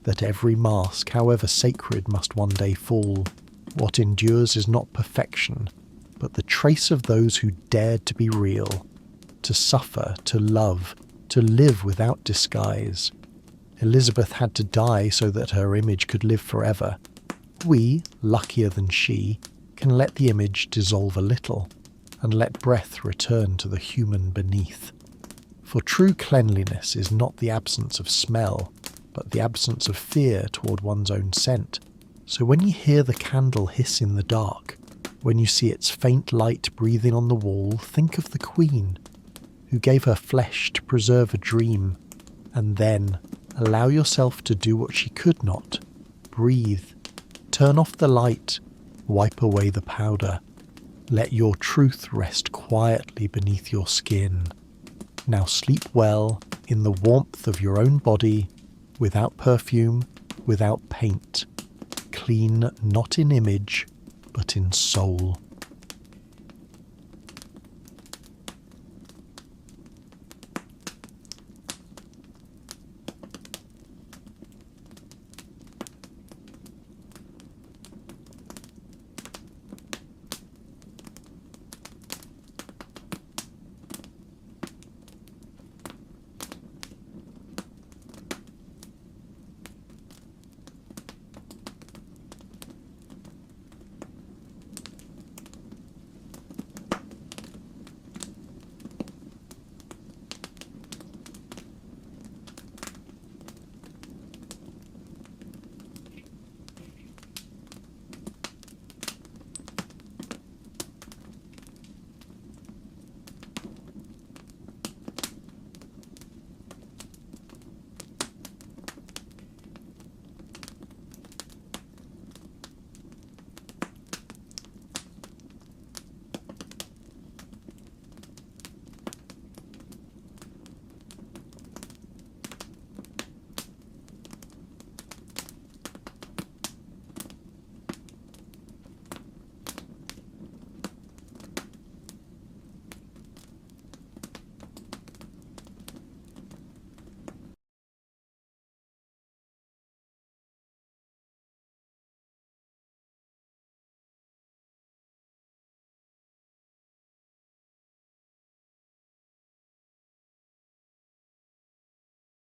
that every mask, however sacred, must one day fall. What endures is not perfection, but the trace of those who dared to be real, to suffer, to love, to live without disguise. Elizabeth had to die so that her image could live forever, We, luckier than she, can let the image dissolve a little, and let breath return to the human beneath. For true cleanliness is not the absence of smell, but the absence of fear toward one's own scent. So when you hear the candle hiss in the dark, when you see its faint light breathing on the wall, think of the Queen, who gave her flesh to preserve a dream, and then allow yourself to do what she could not. Breathe. Turn off the light. Wipe away the powder. Let your truth rest quietly beneath your skin. Now sleep well in the warmth of your own body, without perfume, without paint. Clean not in image, but in soul.